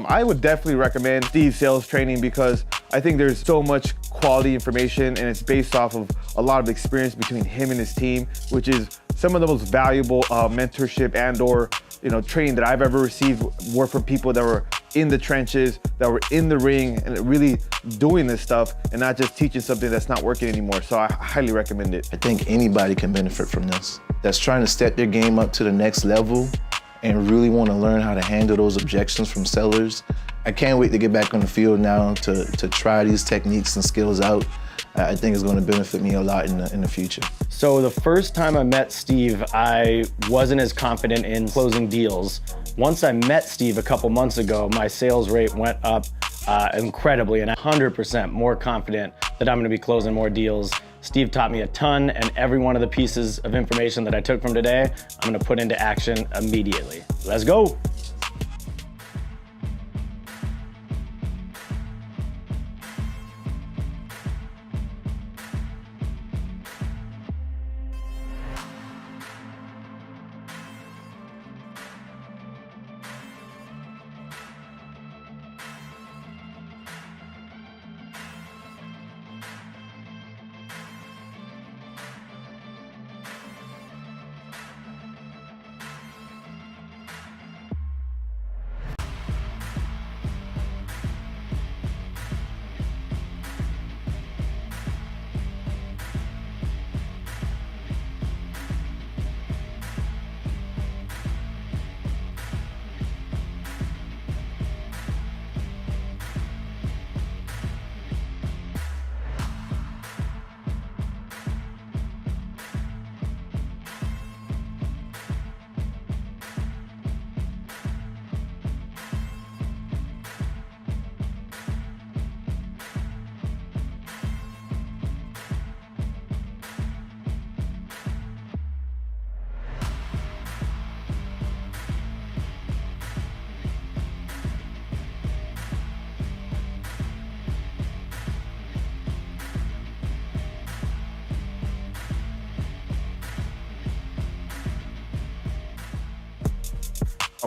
I would definitely recommend Steve's sales training because I think there's so much quality information and it's based off of a lot of experience between him and his team, which is some of the most valuable mentorship and or training that I've ever received were from people that were in the trenches, that were in the ring and really doing this stuff and not just teaching something that's not working anymore. So I highly recommend it. I think anybody can benefit from this. That's trying to step their game up to the next level and really want to learn how to handle those objections from sellers. I can't wait to get back on the field now to try these techniques and skills out. I think it's going to benefit me a lot in the future. So the first time I met Steve, I wasn't as confident in closing deals. Once I met Steve a couple months ago, my sales rate went up incredibly and 100% more confident that I'm going to be closing more deals. Steve taught me a ton, and every one of the pieces of information that I took from today, I'm going to put into action immediately. Let's go.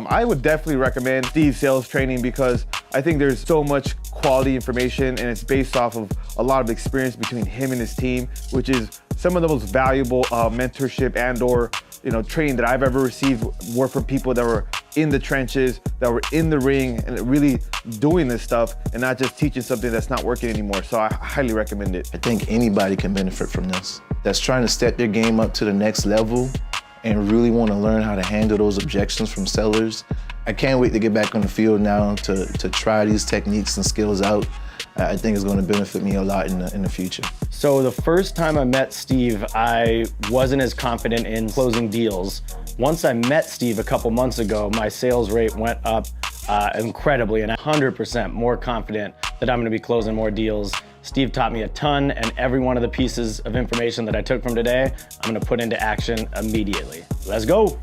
I would definitely recommend Steve's sales training because I think there's so much quality information and it's based off of a lot of experience between him and his team, which is some of the most valuable mentorship and or training that I've ever received were from people that were in the trenches, that were in the ring and really doing this stuff and not just teaching something that's not working anymore. So I highly recommend it. I think anybody can benefit from this. That's trying to step their game up to the next level and really want to learn how to handle those objections from sellers. I can't wait to get back on the field now to try these techniques and skills out. I think it's going to benefit me a lot in the future. So the first time I met Steve, I wasn't as confident in closing deals. Once I met Steve a couple months ago, my sales rate went up incredibly and 100% more confident that I'm going to be closing more deals. Steve taught me a ton, and every one of the pieces of information that I took from today, I'm going to put into action immediately. Let's go.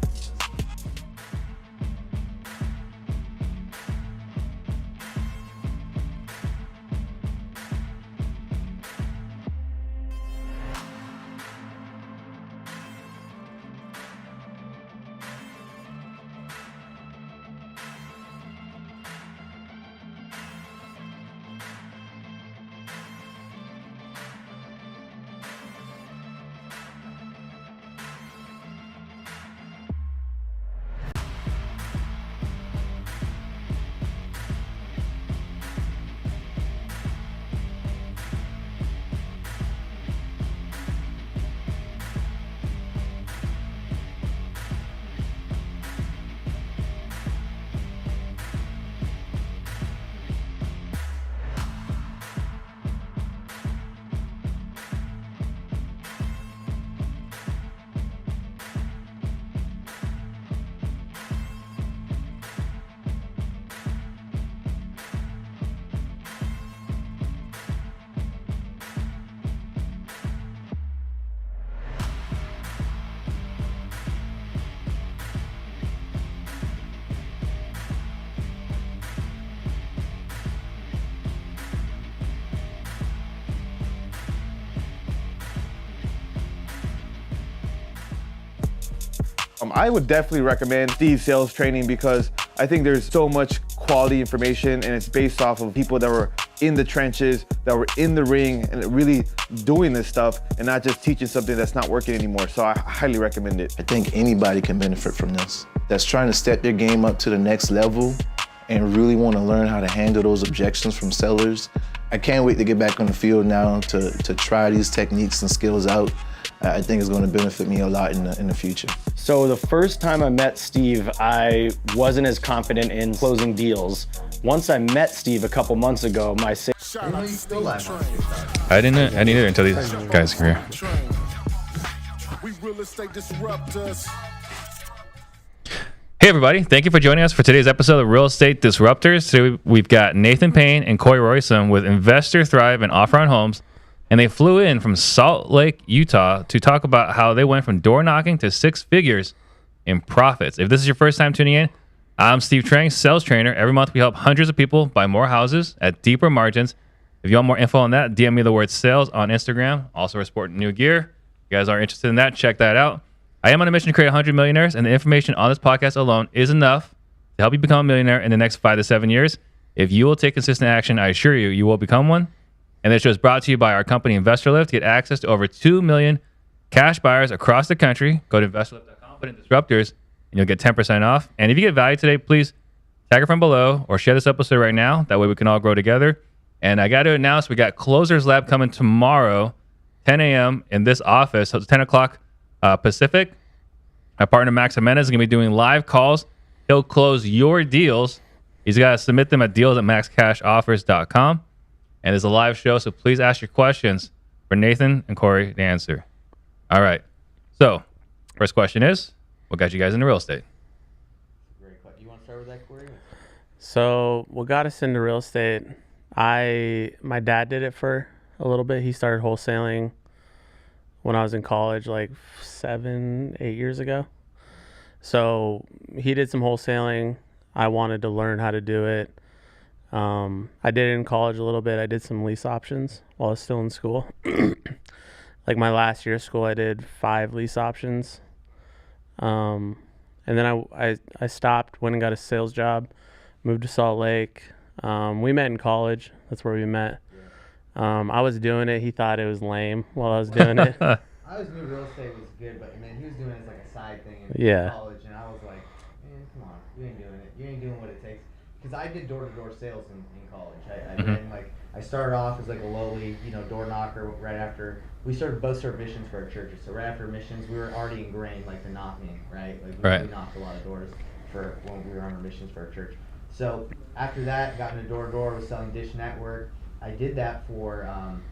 I would definitely recommend Steve's sales training because I think there's so much quality information, and it's based off of people that were in the trenches, that were in the ring, and really doing this stuff, and not just teaching something that's not working anymore. So I highly recommend it. I think anybody can benefit from this. That's trying to step their game up to the next level and really want to learn how to handle those objections from sellers. I can't wait to get back on the field now to try these techniques and skills out. I think it's going to benefit me a lot in the future. So the first time I met Steve, I wasn't as confident in closing deals. Once I met Steve a couple months ago, my sales. I didn't either until these guys came here. We real estate disruptors. Hey everybody, thank you for joining us for today's episode of Real Estate Disruptors. Today we've got Nathan Payne and Kory Roisum with Investor Thrive and Offer on Homes. And they flew in from Salt Lake, Utah to talk about how they went from door knocking to 6 figures in profits. If this is your first time tuning in, I'm Steve Trang, sales trainer. Every month we help hundreds of people buy more houses at deeper margins. If you want more info on that, DM me the word sales on Instagram. Also, we're sporting new gear. If you guys are interested in that, check that out. I am on a mission to create 100 millionaires, and the information on this podcast alone is enough to help you become a millionaire in the next 5 to 7 years. If you will take consistent action, I assure you, you will become one. And this show is brought to you by our company, InvestorLift. To get access to over 2 million cash buyers across the country, go to investorlift.com, put in Disruptors, and you'll get 10% off. And if you get value today, please tag it from below or share this episode right now. That way we can all grow together. And I got to announce we got Closers Lab coming tomorrow, 10 a.m. in this office. So it's 10 o'clock Pacific. My partner, Max Jimenez, is going to be doing live calls. He'll close your deals. He's got to submit them at deals@maxcashoffers.com. And there's a live show, so please ask your questions for Nathan and Kory to answer. All right. So, first question is, what got you guys into real estate? Great question. You want to start with that, Kory? So what got us into real estate, my dad did it for a little bit. He started wholesaling when I was in college, like 7-8 years ago. So he did some wholesaling. I wanted to learn how to do it. I did it in college a little bit. I did some lease options while I was still in school. Like my last year of school, I did 5 lease options. And then I stopped, went and got a sales job, moved to Salt Lake. We met in college. That's where we met. I was doing it. He thought it was lame while I was doing it. I always knew real estate was good, but man, he was doing it as like a side thing in college, and I was like, man, come on, you ain't doing it. You ain't doing what it takes. Because I did door-to-door sales in college. I started off as like a lowly, door knocker. Right after we both served missions for our churches. So right after missions, we were already ingrained like the knocking, right? Like we knocked a lot of doors for when we were on our missions for our church. So after that, got into door-to-door, was selling Dish Network. I did that for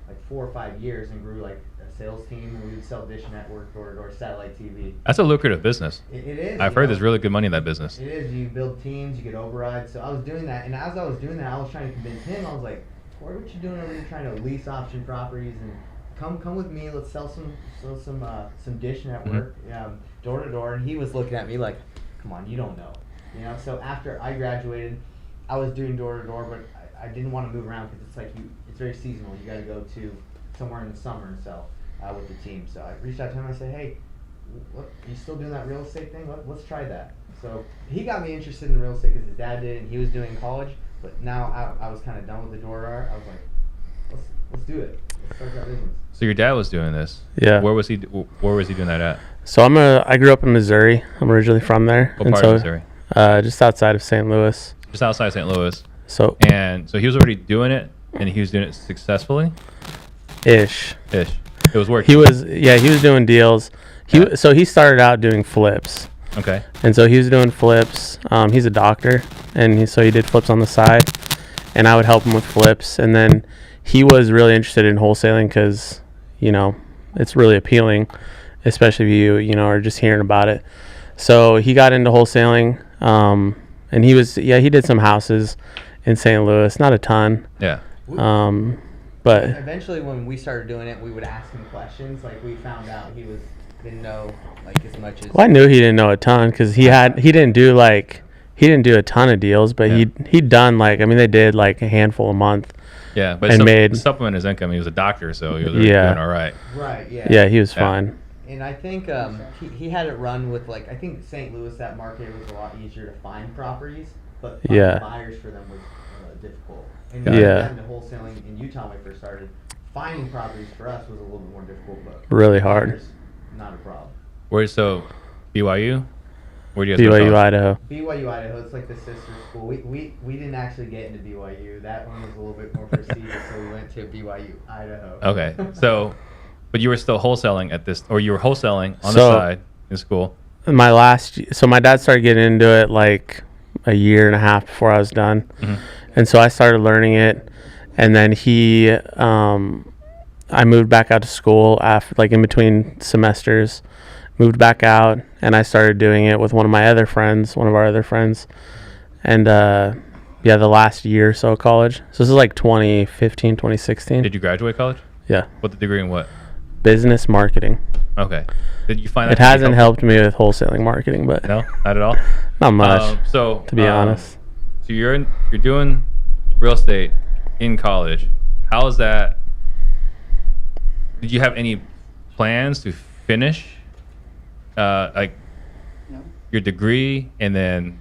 like 4 or 5 years and grew like a sales team. And we would sell Dish Network, door-to-door, satellite TV. That's a lucrative business. It is. I've heard there's really good money in that business. It is. You build teams, you get overrides. So I was doing that, and as I was doing that, I was trying to convince him. I was like, Kory, what you doing over here trying to lease option properties and come with me. Let's sell some Dish Network, door to door. And he was looking at me like, come on, you don't know, So after I graduated, I was doing door to door, but I didn't want to move around because it's like it's very seasonal. You got to go to somewhere in the summer and sell with the team. So I reached out to him and I said, hey, what, you still doing that real estate thing? Let's try that. So he got me interested in real estate because his dad did, and he was doing college. But now I was kind of done with the door to door. I was like, let's do it. Let's start that business. So your dad was doing this. Yeah. Where was he doing that at? So I grew up in Missouri. I'm originally from there. What part of Missouri? Just outside of St. Louis. Just outside St. Louis. So he was already doing it, and he was doing it successfully? Ish. It was working. He was doing deals. So he started out doing flips. Okay. And so he was doing flips. He's a doctor, and so he did flips on the side, and I would help him with flips. And then he was really interested in wholesaling because, it's really appealing, especially if you are just hearing about it. So he got into wholesaling, and he did some houses in St. Louis, not a ton. Yeah. But eventually when we started doing it, we would ask him questions. Like we found out he didn't know like as much as. Well, I knew he didn't know a ton because he didn't do a ton of deals, but he'd done they did like a handful a month. Yeah, but supplement his income. He was a doctor, so he was doing all right. Right. Yeah. Yeah, he was fine. And I think he had it run with I think St. Louis, that market was a lot easier to find properties. but Yeah. buyers for them was difficult. And Yeah. having to wholesaling in Utah when I first started, finding properties for us was a little bit more difficult, but Really hard. buyers, not a problem. So BYU? Where do you guys go to BYU, college? Idaho. BYU Idaho, it's like the sister school. We didn't actually get into BYU. That one was a little bit more prestigious, so we went to BYU Idaho. Okay. So, but you were still wholesaling at this, or you were wholesaling on the So- side in school. So my dad started getting into it like a year and a half before I was done. And so I started learning it. And then I moved back out to school after, like in between semesters, moved back out, and I started doing it with one of our other friends. And the last year or so of college. So this is like 2015, 2016. Did you graduate college? Yeah. What the degree in what? Business marketing. Okay. Did you find that It to be hasn't helpful? helped me with wholesaling marketing, but No, not at all. not much, So to be honest. So you're doing real estate in college. How is that? Did you have any plans to finish like your degree and then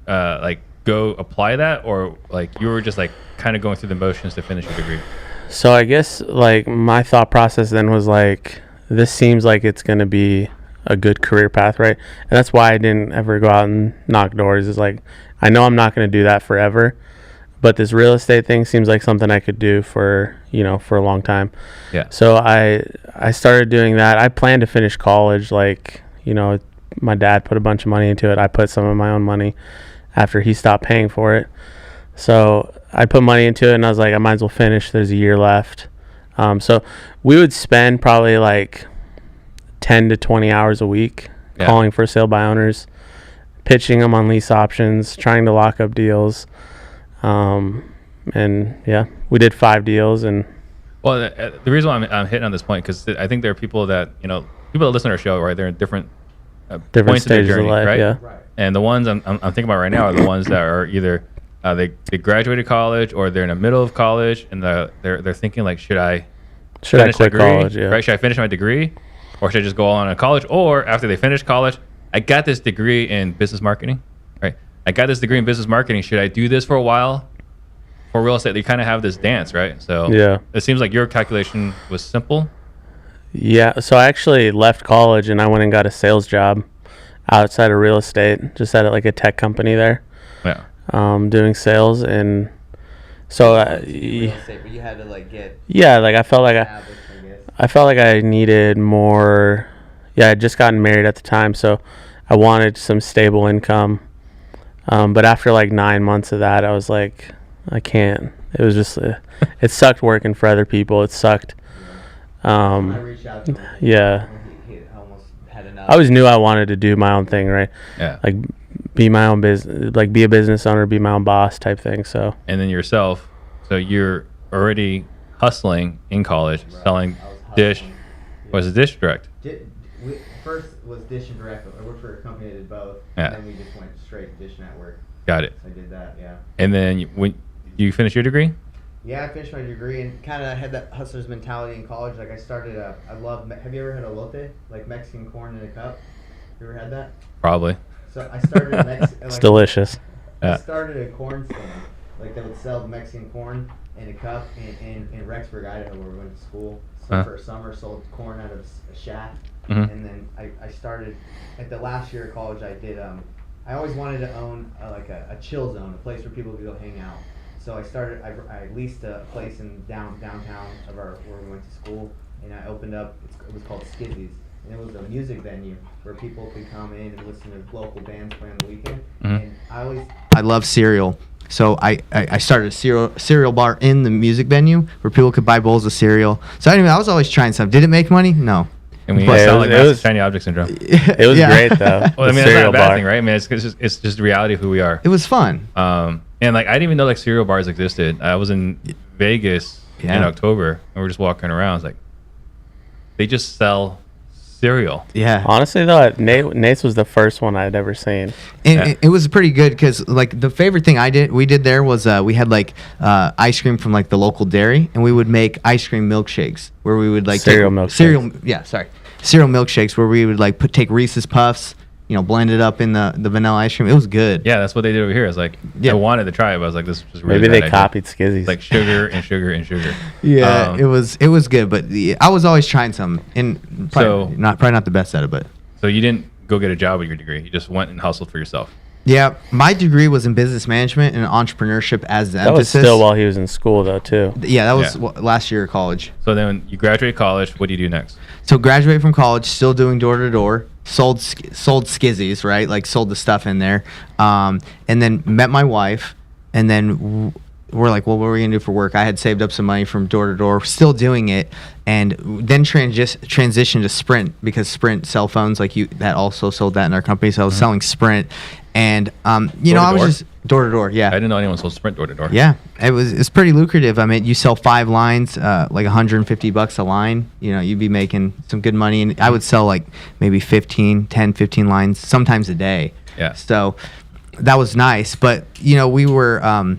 like go apply that, or like you were just like kind of going through the motions to finish your degree? So I guess like my thought process then was like, this seems like it's going to be a good career path, right? And that's why I didn't ever go out and knock doors. Is like, I know I'm not going to do that forever, but this real estate thing seems like something I could do for a long time. Yeah. So I started doing that. I planned to finish college, like, my dad put a bunch of money into it. I put some of my own money after he stopped paying for it. So I put money into it, and I was like, I might as well finish. There's a year left. So we would spend probably like 10 to 20 hours a week calling for sale by owners, pitching them on lease options, trying to lock up deals. And yeah, we did 5 deals. And Well, the reason why I'm hitting on this point, because I think there are people that listen to our show, right? They're in different points of their stages of journey, life, right? yeah. Right. And the ones I'm thinking about right now are the ones that are either they graduated college, or they're in the middle of college, and they're thinking like, should I finish quit my degree? college? Yeah. Right? Should I finish my degree, or should I just go on to college? Or after they finish college, I got this degree in business marketing, right? I got this degree in business marketing. Should I do this for a while for real estate? They kind of have this dance, right? So Yeah. it seems like your calculation was simple. Yeah, so I actually left college and I went and got a sales job outside of real estate, just at like a tech company there, Yeah. doing sales. And so Real estate, but you had to like get yeah, like I felt like established, I guess. I felt like I needed more. Yeah, I'd just gotten married at the time, so I wanted some stable income. But after like 9 months of that, I was like, I can't. It was just it sucked working for other people. It sucked. When I reached out to him, Yeah. he almost had enough. I always knew I wanted to do my own thing, right? Yeah. Like be my own business, like be a business owner, be my own boss type thing. So And then yourself, so you're already hustling in college, selling I was dish. hustling. Was it dish direct? First was Dish and Direct. I worked for a company that did both. Yeah. And then we just went straight to Dish Network. Got it. So I did that, yeah. And then when you finish your degree? Yeah, I finished my degree and kind of had that hustler's mentality in college. Like I started, have you ever had elote? Like Mexican corn in a cup? You ever had that? Probably. So I started it's delicious. I started a corn stand. Like they would sell Mexican corn in a cup in Rexburg, Idaho, where we went to school. So for a summer, sold corn out of a shack. Mhm. And then I started, at the last year of college, I did, I always wanted to own like a chill zone, a place where people could go hang out. So I leased a place in downtown of where we went to school, and I opened up, it was called Skizzy's. And it was a music venue where people could come in and listen to local bands play on the weekend. Mhm. And I love cereal. So I started a cereal bar in the music venue where people could buy bowls of cereal. So anyway, I was always trying stuff. Did it make money? No. And we But sound it like was- massive shiny object syndrome. It was Yeah. great though. Well, I The mean, that's not cereal a bad bar. thing, right? I mean, it's just the reality of who we are. It was fun. And like I didn't even know like cereal bars existed. I was in Vegas in Yeah. October, and we were just walking around. It's like they just sell cereal. Yeah. Honestly though, Nate's was the first one I'd ever seen. And it was pretty good because like the favorite thing we did there was we had like ice cream from like the local dairy, and we would make ice cream milkshakes where we would like Cereal milkshakes. cereal milkshakes where we would like take Reese's Puffs, blended up in the vanilla ice cream. It was good. Yeah, that's what they did over here. It's like Yeah. I wanted to try it, but I was like, this is just really Maybe bad they idea. copied Skizzy's. Like sugar and sugar and sugar. Yeah, it was good, but I was always trying some, and probably not the best at it, but So you didn't go get a job with your degree. You just went and hustled for yourself. yeah, my degree was in business management and entrepreneurship as the that was emphasis. still while he was in school, though, too. Yeah, that was Yeah. last year of college. So then you graduate college. What do you do next? So graduate from college, still doing door to door. Sold skizzies, right? Like sold the stuff in there, and then met my wife, and then we're like, well, what are we gonna do for work? I had saved up some money from door to door, still doing it, and then transitioned to Sprint because Sprint cell phones, that also sold that in our company. So I was selling Sprint, and I was Door-to-door? just door to door. Yeah, I didn't know anyone sold Sprint door to door. yeah, it's pretty lucrative. I mean, you sell 5 lines, like $150 a line. You'd be making some good money, and I would sell like maybe 15 lines, sometimes a day. Yeah. So that was nice, but we were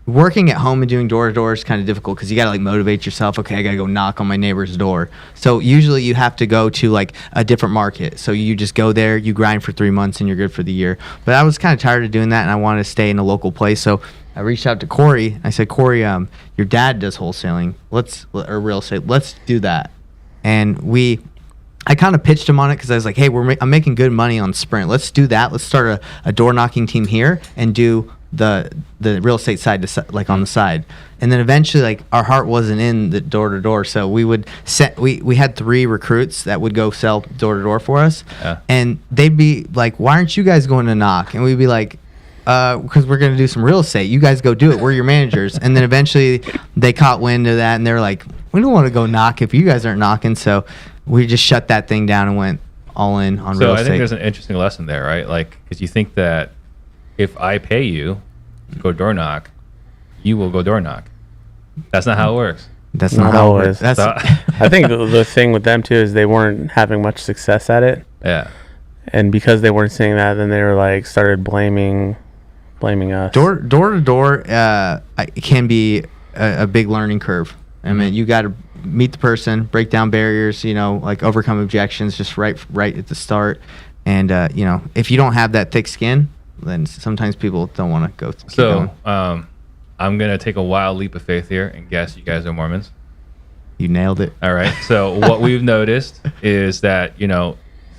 working at home and doing door to door is kind of difficult because you got to motivate yourself. Okay, I got to go knock on my neighbor's door. So usually you have to go to a different market. So you just go there, you grind for 3 months, and you're good for the year. But I was kind of tired of doing that, and I wanted to stay in a local place. So I reached out to Kory. I said, Kory, your dad does wholesaling, or real estate. Let's do that. And I kind of pitched him on it because I was like, hey, I'm making good money on Sprint. Let's do that. Let's start a door knocking team here and do the real estate side on the side. And then eventually our heart wasn't in the door to door, so we had 3 recruits that would go sell door to door for us. Yeah. And they'd be like, why aren't you guys going to knock? And we'd be like, because we're going to do some real estate. You guys go do it. We're your managers. And then eventually they caught wind of that, and they were like, we don't want to go knock if you guys aren't knocking. So we just shut that thing down and went all in on real So I estate. think there's an interesting lesson there, right? Because you think that if I pay you to go door knock, you will go door knock. That's not how it works. That's not how it works. So, I think the thing with them too is they weren't having much success at it, Yeah. and because they weren't seeing that, then they were started blaming us. Door to door can be a big learning curve. I mean, you got to meet the person, break down barriers, overcome objections just right at the start. And if you don't have that thick skin, then sometimes people don't want to go. So I'm gonna take a wild leap of faith here and guess you guys are Mormons. You nailed it. All right. So what we've noticed is that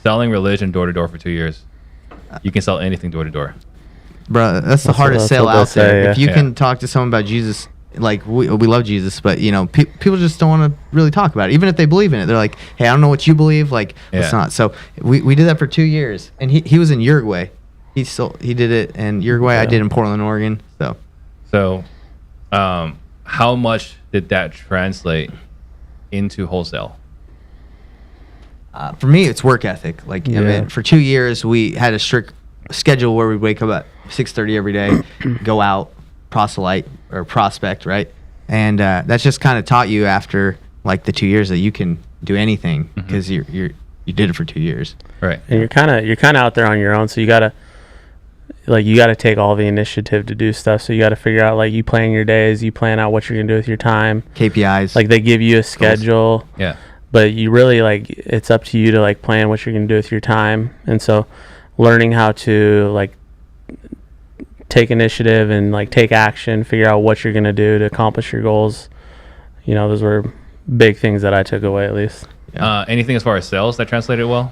selling religion door to door for 2 years, you can sell anything door to door. Bro, that's the hardest that's sale what they'll out there. say, If you yeah. can talk to someone about Jesus, we love Jesus, but people just don't want to really talk about it. Even if they believe in it, they're like, hey, I don't know what you believe. Let's Yeah. not. So we did that for 2 years, and he was in Uruguay. He did it in Uruguay. I did in Portland, Oregon. So how much did that translate into wholesale? For me, it's work ethic. I mean, for 2 years, we had a strict schedule where we'd wake up at 6:30 every day, go out, proselyte or prospect, right? And that's just kind of taught you after the 2 years that you can do anything because you did it for 2 years. Right. And you're kind of out there on your own, so you gotta take all the initiative to do stuff. So you gotta figure out you plan your days, you plan out what you're gonna do with your time. KPIs. They give you a schedule. Yeah. But you really it's up to you to plan what you're going to do with your time. And so learning how to take initiative and take action, figure out what you're going to do to accomplish your goals. Those were big things that I took away, at least. Anything as far as sales that translated well?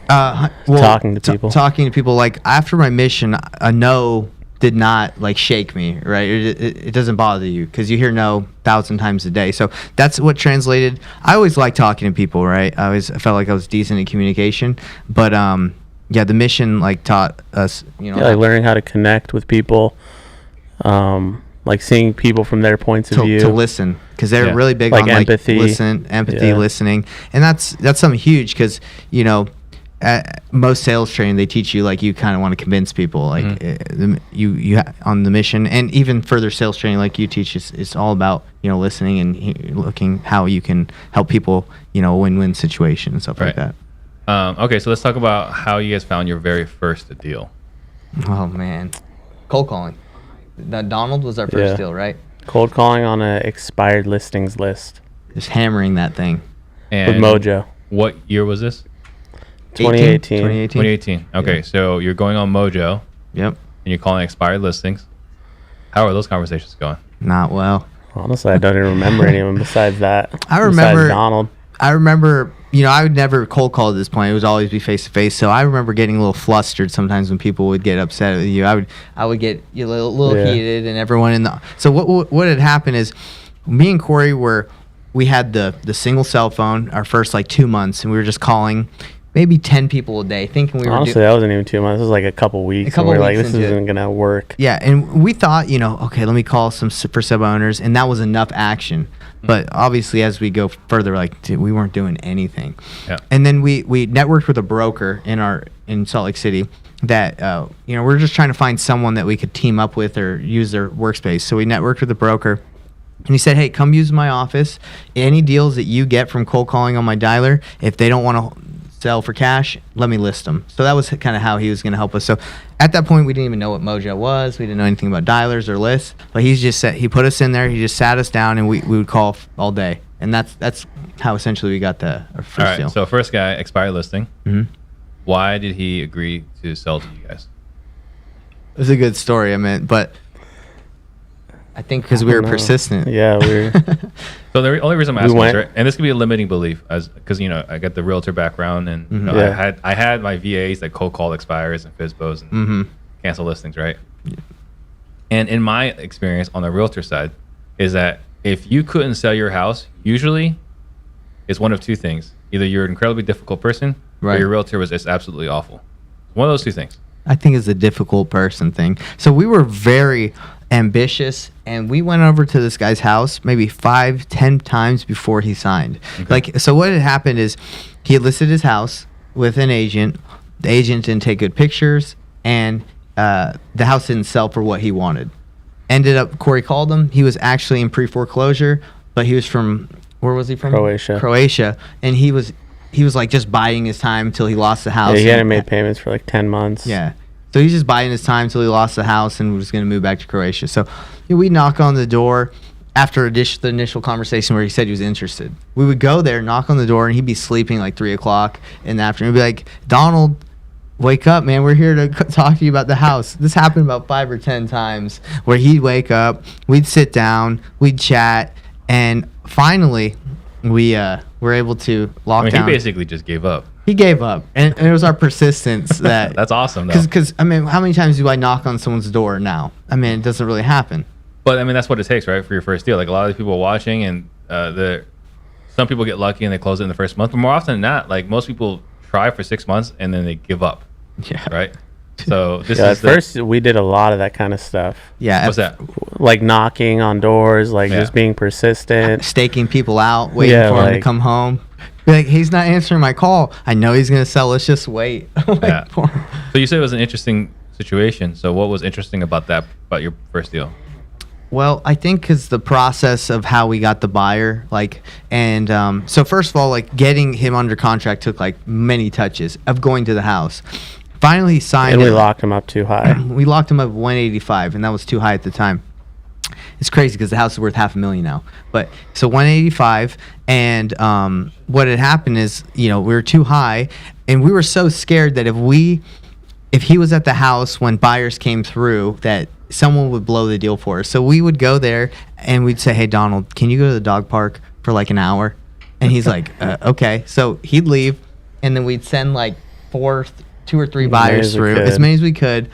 Talking to people. Talking to people. After my mission, a no did not shake me, right? It doesn't bother you because you hear no 1,000 times a day. So that's what translated. I always like talking to people, right? I felt like I was decent in communication, but the mission taught us, learning how to connect with people, seeing people from their points of view. To listen, because they're really big on empathy, listening, and that's something huge because at most sales training they teach you you kind of want to convince people you on the mission, and even further sales training you teach it's all about listening and looking how you can help people win-win situation and stuff like that. Okay, so let's talk about how you guys found your very first deal. Oh man, cold calling. Donald was our first deal, right? Cold calling on an expired listings list. Just hammering that thing And with Mojo. What year was this? 2018. 2018. Okay, so you're going on Mojo Yep. and you're calling expired listings. How are those conversations going? Not well. Honestly, I don't even remember any of them besides that. I remember Besides Donald. I remember, I would never cold call at this point. It would always be face to face. So I remember getting a little flustered sometimes when people would get upset with you. I would get a little heated, and everyone in the. So what had happened is, me and Kory we had the single cell phone our first like 2 months, and we were just calling maybe 10 people a day, thinking we were. Honestly, that wasn't even 2 months. It was like a couple weeks. And we were like, this isn't gonna work. Yeah, and we thought, okay, let me call some for sub owners, and that was enough action. But obviously, as we go further, dude, we weren't doing anything. Yeah. And then we networked with a broker in Salt Lake City that we're just trying to find someone that we could team up with or use their workspace. So we networked with the broker, and he said, hey, come use my office. Any deals that you get from cold calling on my dialer, if they don't want to sell for cash, let me list them. So that was kind of how he was going to help us. So at that point, we didn't even know what Mojo was. We didn't know anything about dialers or lists. But he put us in there. He just sat us down, and we would call all day. And that's how essentially we got our first All right. deal. So first guy, expired listing. Mm-hmm. Why did he agree to sell to you guys? It was a good story, but I think because we were persistent. Yeah, we were. So the only reason I'm asking this, right, and this could be a limiting belief, because I got the realtor background, and I had my VAs that cold call expires and FSBOs and cancel listings, right? Yeah. And in my experience on the realtor side, is that if you couldn't sell your house, usually it's one of two things: either you're an incredibly difficult person, or your realtor was just absolutely awful. One of those two things. I think it's a difficult person thing. So we were very ambitious, and we went over to this guy's house maybe 5-10 times before he signed. Okay. So what had happened is he had listed his house with an agent. The agent didn't take good pictures, and the house didn't sell for what he wanted. Ended up, Kory called him. He was actually in pre-foreclosure, but he was from, where was he from? Croatia. And he was like just biding his time until he lost the house. Yeah, he hadn't made payments for like 10 months. Yeah. So he's just biding his time until he lost the house and was going to move back to Croatia. So we knock on the door after the initial conversation where he said he was interested. We would go there, knock on the door, and he'd be sleeping like 3 o'clock in the afternoon. We'd be like, Donald, wake up, man. We're here to talk to you about the house. This happened about 5 or 10 times where he'd wake up, we'd sit down, we'd chat, and finally we were able to lock down. He basically just gave up. He gave up, and it was our persistence that. That's awesome, though. Because how many times do I knock on someone's door now? It doesn't really happen. But that's what it takes, right, for your first deal. Like a lot of people are watching, and some people get lucky and they close it in the first month. But more often than not, like most people try for 6 months and then they give up. Yeah. Right. So at first we did a lot of that kind of stuff. Yeah. What's that? Like knocking on doors, just being persistent, staking people out, waiting for him to come home. Be like, he's not answering my call. I know he's gonna sell. Let's just wait. So you said it was an interesting situation. So what was interesting about your first deal? Well, I think because the process of how we got the buyer, so first of all, getting him under contract took many touches of going to the house. Finally, he signed. And we locked him up too high. We locked him up 185, and that was too high at the time. It's crazy because the house is worth $500,000 now. But so 185, and what had happened is, we were too high, and we were so scared that if he was at the house when buyers came through, that someone would blow the deal for us. So we would go there and we'd say, hey, Donald, can you go to the dog park for an hour? And he's like, okay. So he'd leave, and then we'd send 2 or 3 buyers through, as many as we could.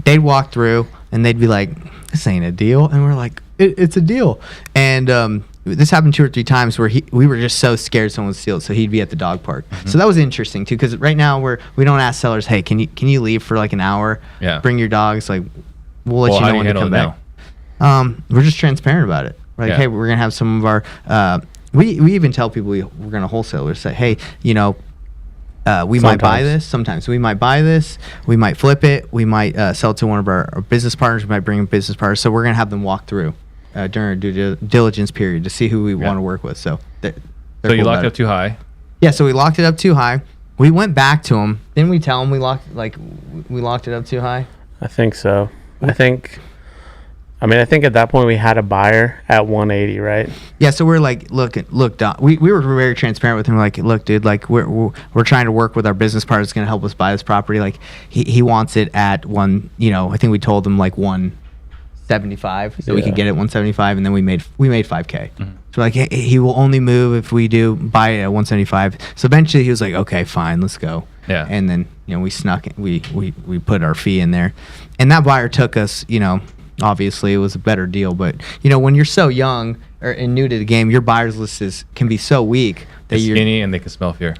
They'd walk through, and they'd be like, this ain't a deal. And we're like, it's a deal. And this happened 2 or 3 times where we were just so scared someone would steal it, so he'd be at the dog park. Mm-hmm. So that was interesting, too, because right now we don't ask sellers, hey, can you leave for an hour? Yeah. Bring your dogs. We'll let you know when to come back. We're just transparent about it. Hey, we're going to have some of our we even tell people we're going to wholesalers, say, hey, we might buy this. Sometimes we might buy this. We might flip it. We might sell it to one of our business partners. We might bring in business partners. So we're going to have them walk through during our due diligence period to see who we want to work with. So so you locked it up too high? Yeah, so we locked it up too high. We went back to him. Didn't we tell him we locked it up too high? I think so. I think I mean, I think at that point we had a buyer at 180, right? Yeah, so we're like, look, Don, we were very transparent with him. Like, look, dude, like we're trying to work with our business partner that's going to help us buy this property. Like, he wants it at one. You know, I think we told him like 175, so we could get it 175, and then we made 5K. So like, he will only move if we do buy it at 175. So eventually he was like, okay, fine, let's go. Yeah. And then we snuck it. We put our fee in there, and that buyer took us. Obviously it was a better deal, but when you're so young and new to the game, your buyers list can be so weak that They're you're skinny and they can smell fear.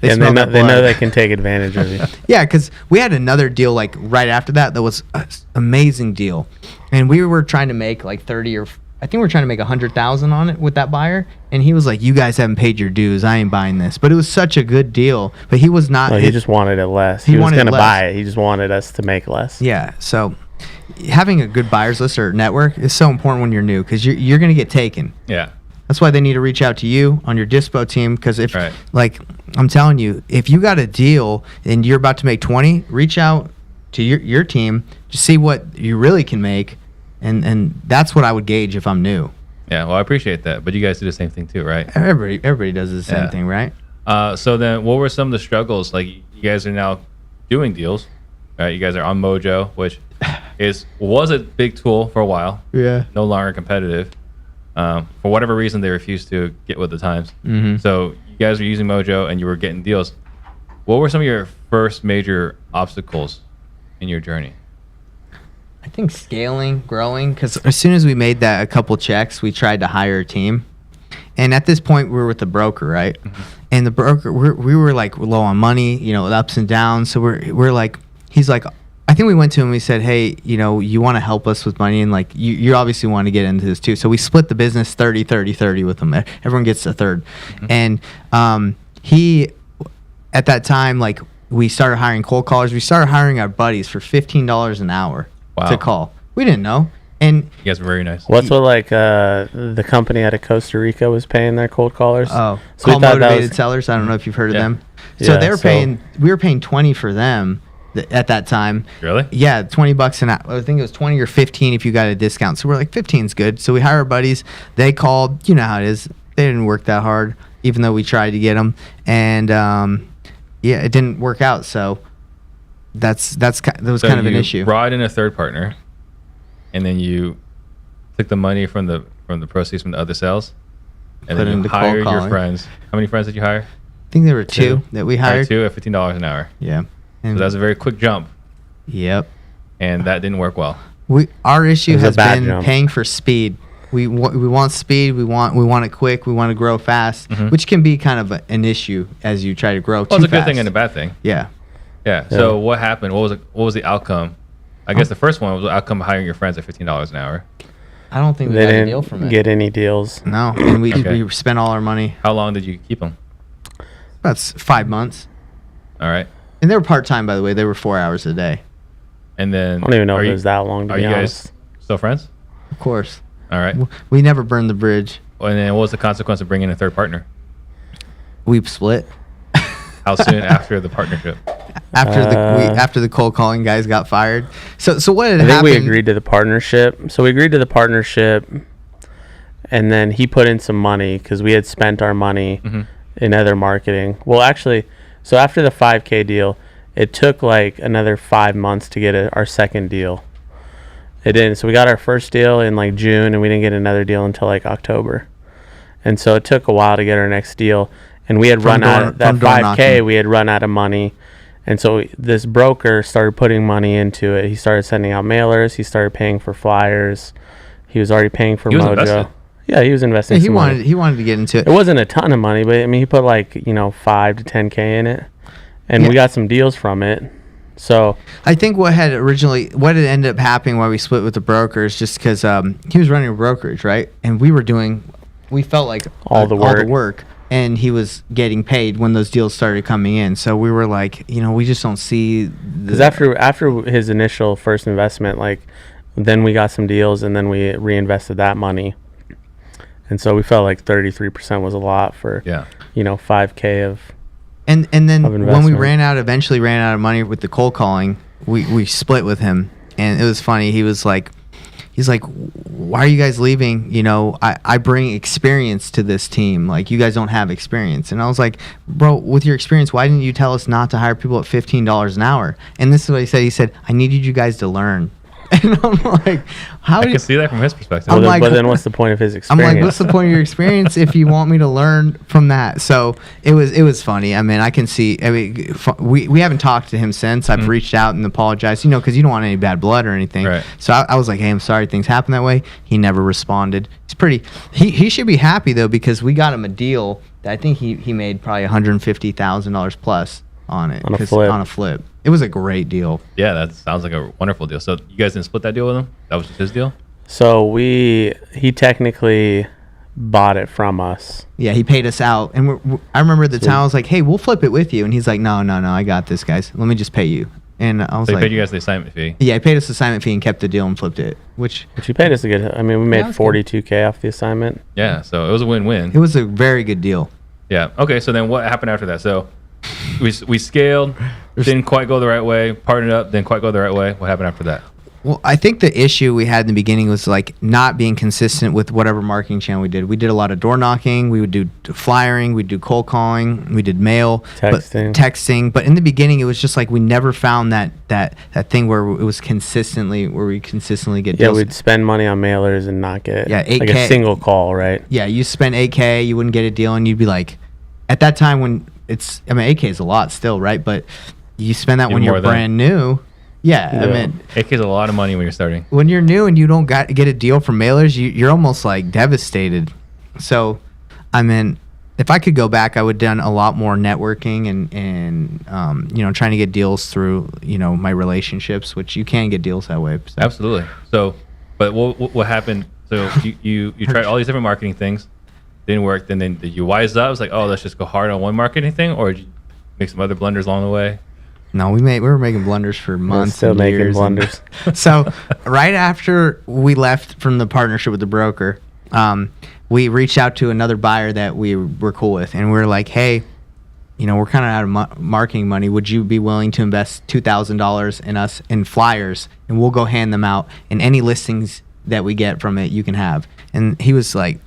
They know they can take advantage of you. Yeah, because we had another deal like right after that was an amazing deal, and we were trying to make like 30 or I think we were trying to make 100,000 on it with that buyer, and he was like, "You guys haven't paid your dues. I ain't buying this." But it was such a good deal. But he was not. No, he just wanted it less. He was going to buy it. He just wanted us to make less. Yeah. So having a good buyers list or network is so important when you're new, because you're going to get taken. Yeah. That's why they need to reach out to you on your Dispo team, because if Right. like I'm telling you, if you got a deal and you're about to make 20, reach out to your team to see what you really can make, and that's what I would gauge if I'm new. Yeah, well, I appreciate that, but you guys do the same thing too, right? Everybody does the same thing, right? So then what were some of the struggles? Like, you guys are now doing deals, right? You guys are on Mojo, which was a big tool for a while. Yeah. No longer competitive. For whatever reason, they refused to get with the times. Mm-hmm. So you guys were using Mojo and you were getting deals. What were some of your first major obstacles in your journey? I think scaling, growing, because as soon as we made that a couple checks, we tried to hire a team. And at this point, we were with the broker, right? Mm-hmm. And the broker, we were like low on money, with ups and downs. So we're like, he's like, I think we went to him and we said, hey, you want to help us with money, and like you obviously want to get into this too. So we split the business 30 with him. Everyone gets a third. Mm-hmm. And he, at that time, like we started hiring cold callers. We started hiring our buddies for $15 an hour. Wow. To call. We didn't know. And you guys were very nice. What's what like the company out of Costa Rica was paying their cold callers? Oh, so Call Motivated Sellers. I don't know if you've heard of them. So they were paying. We were paying 20 for them at that time. Really? Yeah, $20 an hour. I think it was 20 or 15 if you got a discount. So we're like, 15's good. So we hire our buddies. They called. You know how it is. They didn't work that hard, even though we tried to get them. And it didn't work out. So. That was kind of an issue. You brought in a third partner, and then you took the money from the proceeds from the other sales, and Put then you hired your friends. How many friends did you hire? I think there were two that we hired. Two at $15 an hour. Yeah. So that was a very quick jump. Yep. And that didn't work well. Our issue has been jump. paying for speed. We want speed. We want it quick. We want to grow fast, which can be kind of an issue as you try to grow. Well, it's a good thing and a bad thing. Yeah. Yeah. So what happened? What was the outcome? I guess the first one was the outcome of hiring your friends at $15 an hour. I don't think we got a deal from it. Get any deals? No, and we spent all our money. How long did you keep them? About 5 months. All right. And they were part time, by the way. They were 4 hours a day. And then I don't even know if it was that long. To are be you honest. guys still friends? Of course. All right. We never burned the bridge. And then what was the consequence of bringing in a third We split. How soon after the partnership? After the cold calling guys got fired. So what had I happened? think we agreed to the partnership. So we agreed to the partnership, and then he put in some money because we had spent our money in other marketing. Well, actually, so after the 5K deal, it took like another 5 months to get our second deal. It didn't. So we got our first deal in like June, and we didn't get another deal until like October. And so it took a while to get our next deal. And we had run out of that 5K. We had run out of money, and so this broker started putting money into it. He started sending out mailers. He started paying for flyers. He was already paying for Mojo. Invested. Yeah, he was investing. He wanted to get into it. It wasn't a ton of money, but I mean, he put like 5 to 10K in it, and we got some deals from it. So I think what had ended up happening while we split with the brokers, just because he was running a brokerage, right, and we felt like all the work. And he was getting paid when those deals started coming in. So we were like, we just don't see. Because after his initial first investment, then we got some deals, and then we reinvested that money. And so we felt like 33% was a lot for 5K of. And then when we eventually ran out of money with the cold calling, we split with him. And it was funny. He was like, he's like, why are you guys leaving? You know, I bring experience to this team. Like, you guys don't have experience. And I was like, bro, with your experience, why didn't you tell us not to hire people at $15 an hour? And this is what he said. He said, I needed you guys to learn. And I'm like, how I do you can see that from his perspective. I'm But like- then what's the point of his I'm experience? like, what's the point of your experience if you want me to learn from that? So it was funny. I mean, I can see. I mean, we haven't talked to him since. I've reached out and apologized, you know, because you don't want any bad blood or anything. Right. So I was like, hey, I'm sorry things happened that way. He never responded. It's pretty. He should be happy though, because we got him a deal that I think he made probably $150,000 plus on it. On a 'cause- flip. On a flip. It was a great deal. Yeah, that sounds like a wonderful deal. So you guys didn't split that deal with him? That was just his deal? So he technically bought it from us. Yeah, he paid us out, and I remember at the time I was like, "Hey, we'll flip it with you," and he's like, "No, I got this, guys. Let me just pay you." And I was So he like, paid you guys the assignment fee. "Yeah, he paid us the assignment fee and kept the deal and flipped it," which Which he paid us a good. I mean, we made that's good. $42K off the assignment. Yeah, so it was a win-win. it was a very good deal. Yeah. Okay, so then what happened after that? So we scaled, didn't quite go the right way, partnered up, didn't quite go the right way. What happened after that? Well, I think the issue we had in the beginning was like not being consistent with whatever marketing channel we did. We did a lot of door knocking, we would do flyering, we'd do cold calling, we did mail, texting. But in the beginning, it was just like we never found that thing where it was where we consistently get Yeah, deals. we'd spend money on mailers and not get Yeah, like 8K. a single call, right? Yeah, you spend $8K, you wouldn't get a deal, and you'd be like, at that time when I mean, $8K is a lot still, right? But you spend that when Even you're more than- brand new. Yeah, I mean, AK is a lot of money when you're starting. when you're new and you don't get a deal from mailers, you're almost like devastated. So, I mean, if I could go back, I would have done a lot more networking and you know, trying to get deals through, you know, my relationships, which you can get deals that way. So. Absolutely. So, but what happened? So you tried all these different marketing things, didn't work. Then did you wise up? It was like, oh, let's just go hard on one marketing thing, or did you make some other blunders along the way? No, we were making blunders for months. Still and making years and- blunders. So right after we left from the partnership with the broker, we reached out to another buyer that we were cool with, and we were like, hey, you know, we're kind of out of marketing money. Would you be willing to invest $2,000 in us in flyers, and we'll go hand them out, and any listings that we get from it, you can have. And he was like,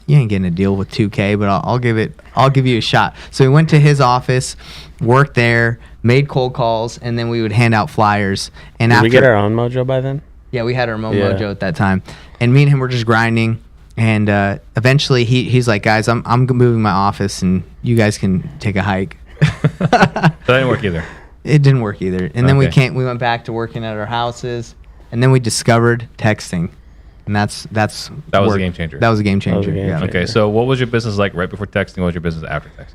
you ain't getting a deal with 2K, but I'll give you a shot. So we went to his office, worked there, made cold calls, and then we would hand out flyers. And Did after we get our own mojo by then? yeah, we had our own Yeah. mojo at that time, and me and him were just grinding. And eventually, he's like, guys, I'm moving my office, and you guys can take a hike. So that didn't work either. It didn't work either. And then Okay. we went back to working at our houses, and then we discovered texting, and that was a game changer. That was a game changer. That was a game yeah. changer. Okay, so what was your business like right before texting? What was your business after texting?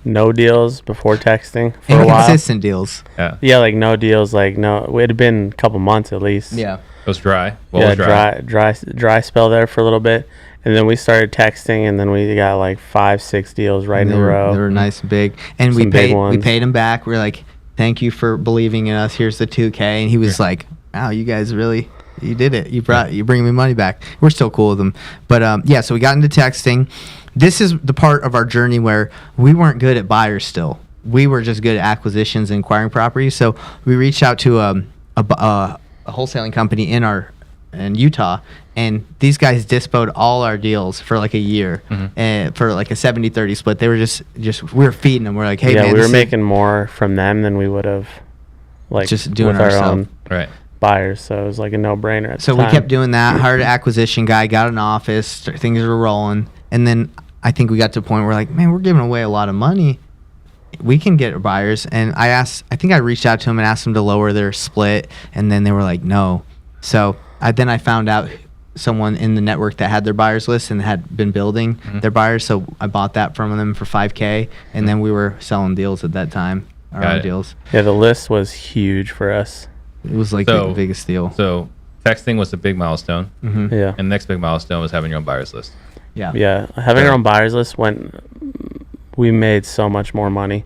No deals before texting for a while. Inconsistent deals. Yeah, Yeah, like no deals. Like no, it had been a couple months at least. Yeah. it was dry. What Yeah, was dry spell there for a little bit, and then we started texting, and then we got like 5-6 deals right in a row. They were nice and big, and Some big we ones. paid him back. We are like, thank you for believing in us. Here's the 2K, and he was like, wow, you guys really. You did it. You bringing me money back. We're still cool with them. But yeah, so we got into texting. This is the part of our journey where we weren't good at buyers still. We were just good at acquisitions and acquiring properties. So we reached out to a wholesaling company in Utah, and these guys dispoed all our deals for like a year, and for like a 70-30 split. They were just we were feeding them. We're like, hey, yeah, man, we this were is making more from them than we would have, like Just doing with our ourselves. own Right. buyers. So it was like a no-brainer. At So the we time. kept doing that, hired an acquisition guy, got an office, things were rolling. And then I think we got to a point where like, man, we're giving away a lot of money. We can get buyers. And I think I reached out to them and asked them to lower their split. And then they were like, no. So then I found out someone in the network that had their buyers list and had been building their buyers. So I bought that from them for $5K. And then we were selling deals at that time, our Got own it. deals. Yeah, the list was huge for us. It was like So- the biggest deal. So texting was the big milestone, Yeah. and the next big milestone was having your own buyers list. Yeah. Yeah, having our own buyers list we made so much more money.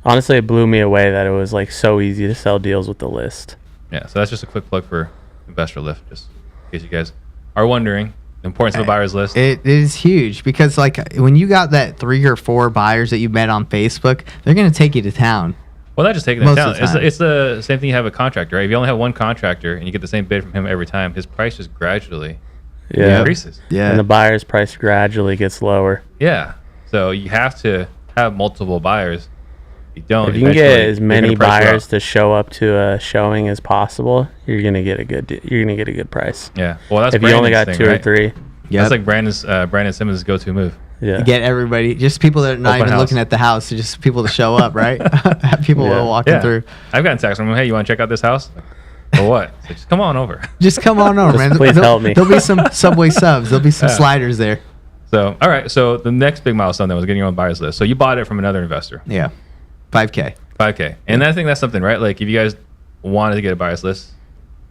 Honestly, it blew me away that it was like so easy to sell deals with the list. Yeah, so that's just a quick plug for Investor Lift, just in case you guys are wondering the importance of a buyer's list. It is huge because like when you got that 3 or 4 buyers that you met on Facebook, they're going to take you to town. Well, not just taking it Most down. of the time. It's the same thing you have a contractor, right? If you only have one contractor and you get the same bid from him every time, his price just gradually Yeah. increases. Yeah. And the buyer's price gradually gets lower. Yeah. So you have to have multiple buyers. If you don't, If you can get eventually as you're many gonna price it buyers up. to show up to a showing as possible, you're gonna get a good price. Yeah. Well, that's If you only got Brandon's 2 thing, or right? 3, That's like Brandon Simmons' go-to move. yeah. Get everybody, just people that are not Open even house. looking at the house, just people to show up, right? Have people Yeah. walking Yeah. through. I've gotten texts from him. Hey, you want to check out this house? Or what? It's like, just come on over. Just come on over, man. please help me. There'll be some Subway subs. There'll be some sliders there. So, all right. So the next big milestone then was getting your own buyers list. So you bought it from another investor, Yeah. 5K. 5K. And I think that's something, right? Like if you guys wanted to get a buyers list,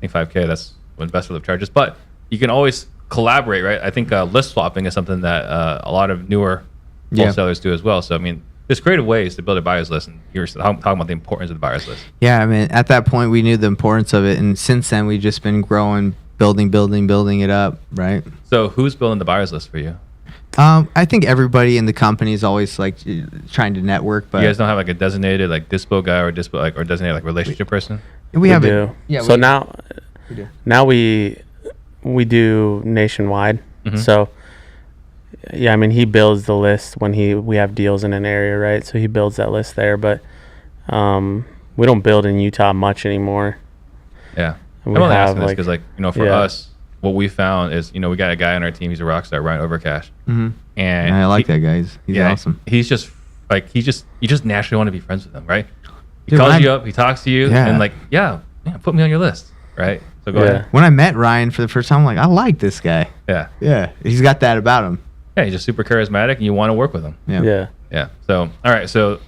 I think 5K, that's what investor live charges. But you can always collaborate, right? I think list swapping is something that a lot of newer Yeah. wholesalers do as well. So, I mean, there's creative ways to build a buyers list. And you're talking about the importance of the buyers list. Yeah, I mean, at that point, we knew the importance of it. And since then, we've just been growing, building it up, right? So who's building the buyers list for you? I think everybody in the company is always like trying to network, but You guys don't have like a designated like Dispo guy or Dispo like or designated like relationship person? we have do. it. Yeah. So do. now we do nationwide. Mhm. So yeah, I mean he builds the list when we have deals in an area, right? So he builds that list there, but we don't build in Utah much anymore. Yeah. We I'm only have, asking this like- because, like, you know, for Yeah. us, what we found is, you know, we got a guy on our team. He's a rock star, Ryan Overcash. Mm-hmm. And I like he- that guy. He's yeah, awesome. He's just like, you just naturally want to be friends with him, right? He Dude, calls I'm- you up, he talks to you, Yeah. and like, yeah, put me on your list, right? So go Yeah. ahead. When I met Ryan for the first time, I'm like, I like this guy. Yeah. Yeah, he's got that about him. Yeah, he's just super charismatic and you want to work with him. Yeah. Yeah. Yeah. So, all right. So,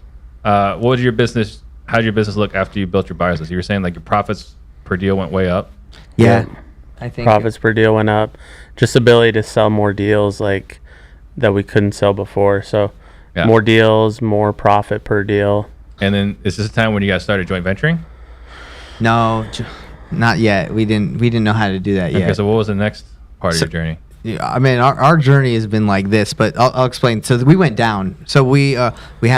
what was your business? How did your business look after you built your buyers list? You were saying like your profits per deal went way up. Yeah. I think Profits per deal went up. Just ability to sell more deals like that we couldn't sell before. So Yeah. more deals, more profit per deal. And then is this a time when you guys started joint venturing? No, not yet. We didn't know how to do that Okay. yet. So what was the next part of your journey? Yeah, I mean, our journey has been like this, but I'll explain. So we went down. So we had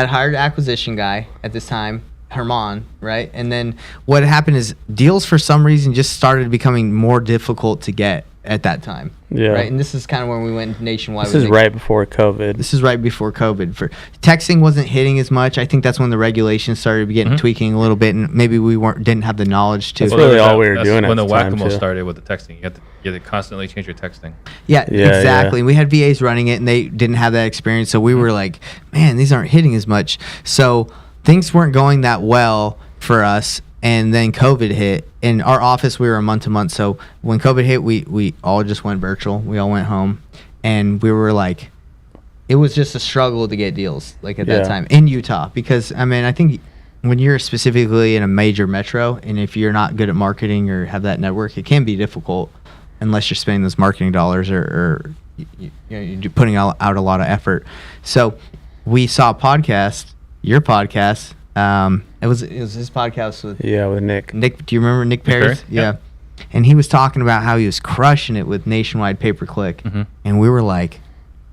hired an acquisition guy at this time, Herman, right? And then what happened is deals for some reason just started becoming more difficult to get at that time. Yeah. Right. And this is kind of when we went nationwide. This with is Nick. right before COVID. This is right before COVID. For texting wasn't hitting as much. I think that's when the regulations started getting tweaking a little bit, and maybe we didn't have the knowledge to. That's really that's all we were that's doing at when the the time, whack-a-mole too. started with the texting. You had to constantly change your texting. Yeah, Yeah, exactly. yeah. We had VAs running it, and they didn't have that experience. So we were like, man, these aren't hitting as much. So things weren't going that well for us. And then COVID hit. In our office, we were a month to month. So when COVID hit, we all just went virtual. We all went home. And we were like, it was just a struggle to get deals like at that Yeah. time in Utah. Because, I mean, I think when you're specifically in a major metro, and if you're not good at marketing or have that network, it can be difficult unless you're spending those marketing dollars or you're putting out a lot of effort. So we saw a podcast, your podcast. It was his podcast with Yeah, with Nick. Nick. Do you remember Nick Perry? Perry? Yeah. And he was talking about how he was crushing it with nationwide pay-per-click. And we were like,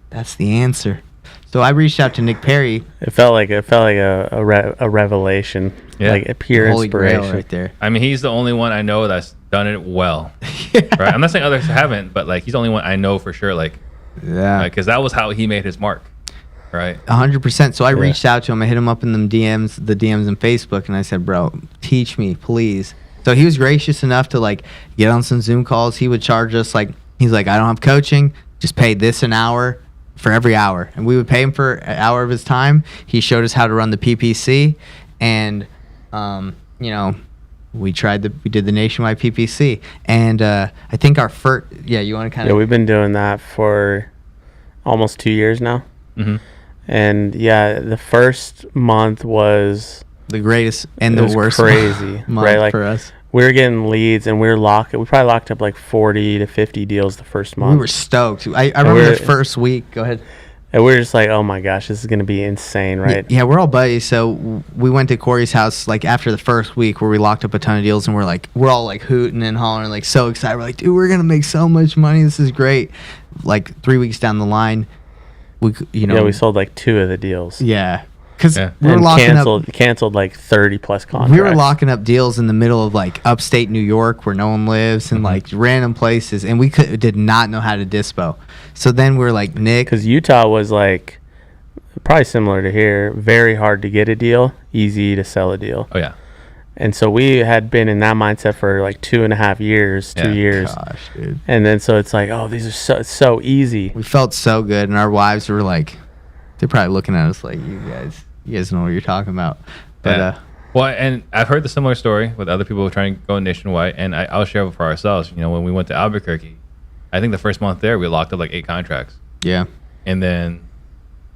that's the answer. So I reached out to Nick Perry. It felt like a revelation, Yeah. like a pure Holy grail inspiration. right there. I mean, he's the only one I know that's done it well. Right? I'm not saying others haven't, but like he's the only one I know for sure. Like, Yeah. because that was how he made his mark. Right. 100%. So I Yeah. reached out to him. I hit him up in the DMs in Facebook, and I said, "Bro, teach me, please." So he was gracious enough to like get on some Zoom calls. He would charge us like he's like, "I don't have coaching. Just pay this an hour for every hour," and we would pay him for an hour of his time. He showed us how to run the PPC, and you know, we did the nationwide PPC, and I think our first. Yeah, you want to kind Yeah, of. we've been doing that for almost 2 years now. Mm-hmm. And yeah, the first month was The greatest and it the was worst crazy, month right? Like for us. we were getting leads, and we probably locked up like 40 to 50 deals the first month. We were stoked. I remember we're- the first week. Go ahead. And we were just like, oh my gosh, this is gonna be insane, right? Yeah, we're all buddies. So we went to Kory's house like after the first week where we locked up a ton of deals, and we're all like hooting and hollering, like so excited. We're like, dude, we're gonna make so much money. This is great. Like 3 weeks down the line, we Yeah, we sold like 2 of the deals. Yeah. because Yeah. we were and locking canceled like 30 plus up. contracts. We were locking up deals in the middle of like upstate New York where no one lives and like random places, and we did not know how to dispo. So then we're like, Nick, because Utah was like probably similar to here, very hard to get a deal, easy to sell a deal. Oh yeah. And so we had been in that mindset for like 2.5 years, 2 Yeah. years. gosh, dude, And then so it's like, oh, these are so easy. we felt so good, and our wives were like, they're probably looking at us like, you guys know what you're talking about. But Yeah. Well, and I've heard the similar story with other people trying to go nationwide, and I'll share it for ourselves. You know, when we went to Albuquerque, I think the first month there we locked up like 8 contracts, yeah. and then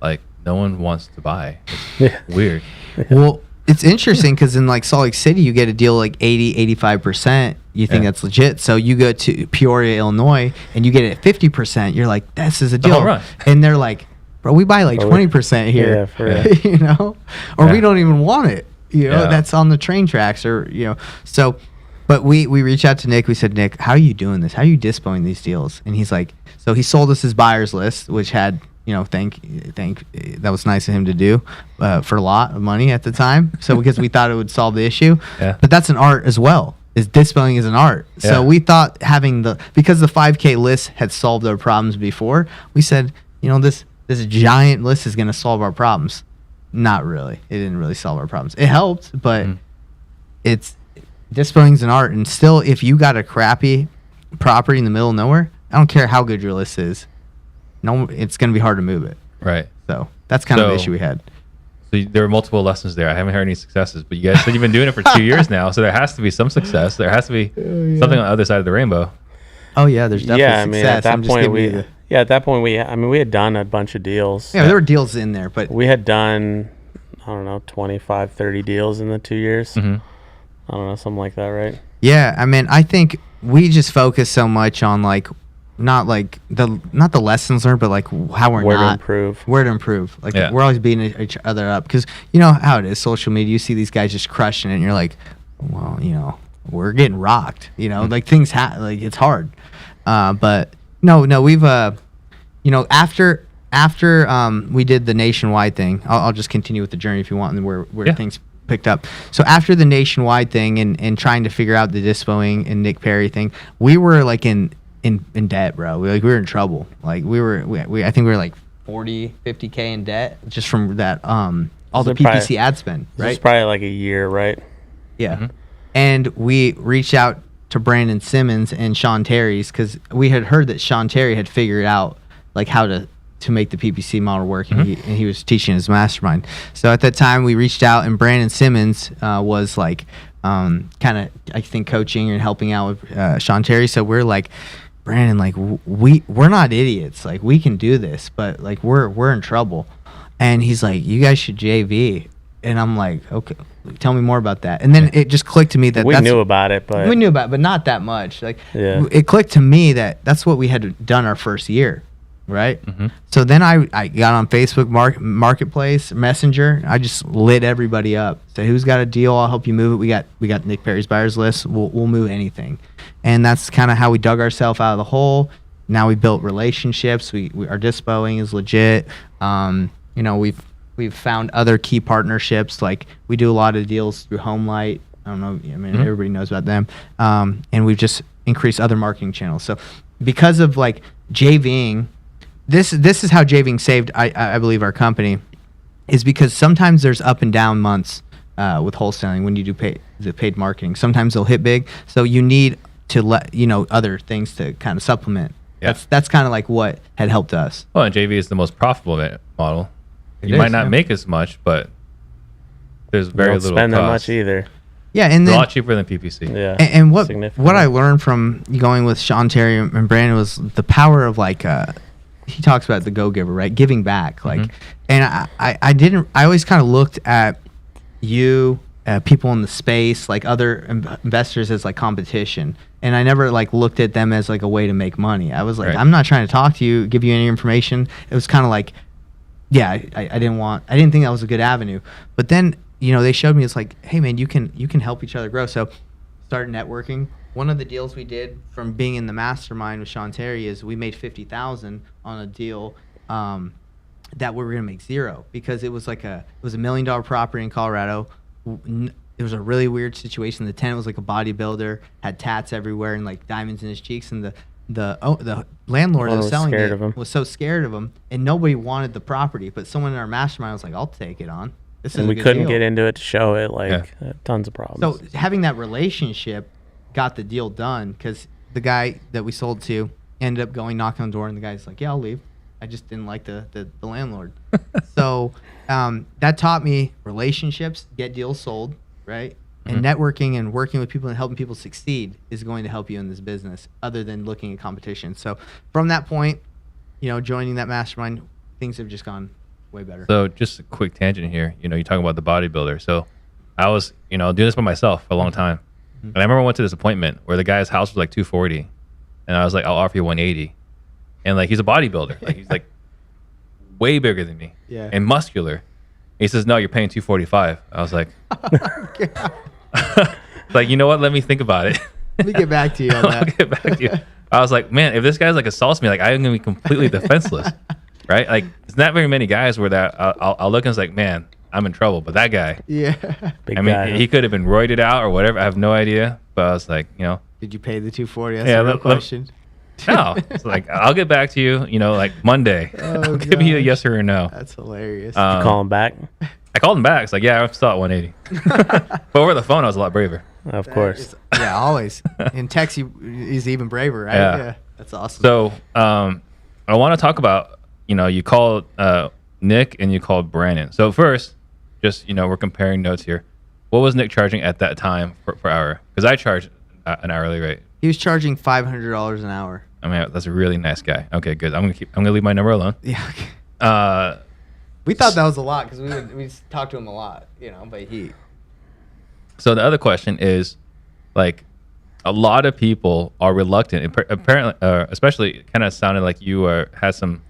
like no one wants to buy. It's weird. Well, it's interesting because in like Salt Lake City, you get a deal like 85%. You think Yeah. that's legit. So you go to Peoria, Illinois, and you get it at 50%. You're like, this is a deal. home run. And they're like, bro, we buy like 20% here. Yeah, for real. you know? Or Yeah. we don't even want it. You know, Yeah. that's on the train tracks or, you know. So, but we reached out to Nick. We said, Nick, how are you doing this? How are you dispoing these deals? And he's like, so he sold us his buyer's list, which had, you know, thank that was nice of him to do for a lot of money at the time. So because we thought it would solve the issue, Yeah. but that's an art as well. Is dispoing is an art. Yeah. So we thought having because the 5K list had solved our problems before, we said, you know, this giant list is going to solve our problems. Not really. It didn't really solve our problems. It helped, but it's dispoing is an art. And still, if you got a crappy property in the middle of nowhere, I don't care how good your list is. No, it's going to be hard to move it. Right. So that's kind of the So- issue we had. So there were multiple lessons there. I haven't heard any successes, but you guys said you've been doing it for 2 years now, so there has to be some success. There has to be something on the other side of the rainbow. Oh yeah, there's definitely Yeah, I mean, success. at that I'm just point giving you we had done a bunch of deals. yeah, there were deals in there, but We had done, I don't know, 25, 30 deals in the 2 years. Mm-hmm. I don't know, something like that, right? yeah, I mean, I think we just focus so much on like not the lessons learned, but like how we're Where to not improve. where to improve. Like Yeah. we're always beating each other up because you know how it is. Social media, you see these guys just crushing it, and you're like, well, you know, we're getting rocked. You know, like things like it's hard. But no, we've you know, after we did the nationwide thing, I'll just continue with the journey if you want, and where Yeah. things picked up. So after the nationwide thing and trying to figure out the dispoing and Nick Perry thing, we were like in debt, bro. We were in trouble. Like I think we were like 40-50K in debt just from that all the So probably- PPC ad spend, This right? is probably like a year, right? Yeah. And we reached out to Brandon Simmons and Sean Terry's because we had heard that Sean Terry had figured out like how to make the PPC model work, and he was teaching his mastermind. So at that time, we reached out, and Brandon Simmons was like kind of, I think, coaching and helping out with Sean Terry. So we're like, Brandon, like we're not idiots. Like we can do this, but like we're in trouble. And he's like, you guys should JV. And I'm like, okay, tell me more about that. And then it just clicked to me that We that's, knew about it, but we knew about it, but not that much. Like Yeah. it clicked to me that that's what we had done our first year, right? So then I got on Facebook Marketplace Messenger. I just lit everybody up. So who's got a deal? I'll help you move it. We got Nick Perry's buyers list. We'll move anything. And that's kind of how we dug ourselves out of the hole. Now we built relationships. We our dispoing is legit. You know, we've found other key partnerships. Like we do a lot of deals through HomeLight. I don't know. I mean, everybody knows about them. And we've just increased other marketing channels. So because of like JVing, this is how JVing saved, I believe, our company, is because sometimes there's up and down months with wholesaling when you do paid marketing. Sometimes they'll hit big. So you need to let, you know, other things to kind of supplement. Yeah. That's kind of like what had helped us. Well, and JV is the most profitable model. It You is, might not yeah. make as much, but there's we very don't little spend that cost. much either. Yeah, and It's a then lot cheaper than PPC. Yeah. and what significantly. I learned from going with Sean Terry and Brandon was the power of like he talks about the go-giver, right? Giving back, like, and I always kind of looked at you, people in the space, like other investors as like competition, and I never like looked at them as like a way to make money. I was like, Right. I'm not trying to talk to you, give you any information. It was kind of like, yeah, I didn't think that was a good avenue, but then, you know, they showed me it's like, hey man, you can help each other grow. So started networking. One of the deals we did from being in the mastermind with Sean Terry is we made $50,000 on a deal that we were gonna make zero, because it was $1 million property in Colorado. It was a really weird situation. The tenant was like a bodybuilder, had tats everywhere and like diamonds in his cheeks, and the landlord that was selling it was so scared of him, and nobody wanted the property. But someone in our mastermind was like, "I'll take it on." And we couldn't get into it to show it, tons of problems. So having that relationship got the deal done, because the guy that we sold to ended up going knocking on the door, and the guy's like, "Yeah, I'll leave. I just didn't like the landlord." So that taught me relationships, get deals sold, right? And networking and working with people and helping people succeed is going to help you in this business, other than looking at competition. So from that point, joining that mastermind, things have just gone way better. So just a quick tangent here. You talk about the bodybuilder. So I was, doing this by myself for a long time. And I remember I went to this appointment where the guy's house was like 240, and I was like, "I'll offer you 180." And like, he's a bodybuilder. Like, he's like way bigger than me and muscular. He says, "No, you're paying 245. I was like, like, you know what? Let me think about it. Let me get back to you on that. I'll get back to you. I was like, man, if this guy's like assaults me, like, I'm gonna be completely defenseless, right? Like, there's not very many guys where that I'll look and it's like, man, I'm in trouble. But that guy, he could have been roided out or whatever. I have no idea. But I was like, did you pay the 240? That's a real question. No, it's like, I'll get back to you, like Monday. I'll give you a yes or a no. That's hilarious. You call him back? I called him back. It's like, yeah, I saw it 180. But over the phone, I was a lot braver. Of course. Yeah, always. In text, he's even braver, right? Yeah. That's awesome. So I want to talk about, you called Nick and you called Brandon. So first, just, we're comparing notes here. What was Nick charging at that time per hour? Because I charged an hourly rate. He was charging $500 an hour. I mean, that's a really nice guy. Okay, good. I'm gonna leave my number alone. Yeah. Okay. We thought that was a lot, because we talked to him a lot, but he. So the other question is, like, a lot of people are reluctant. Apparently, especially, it kind of sounded like you had some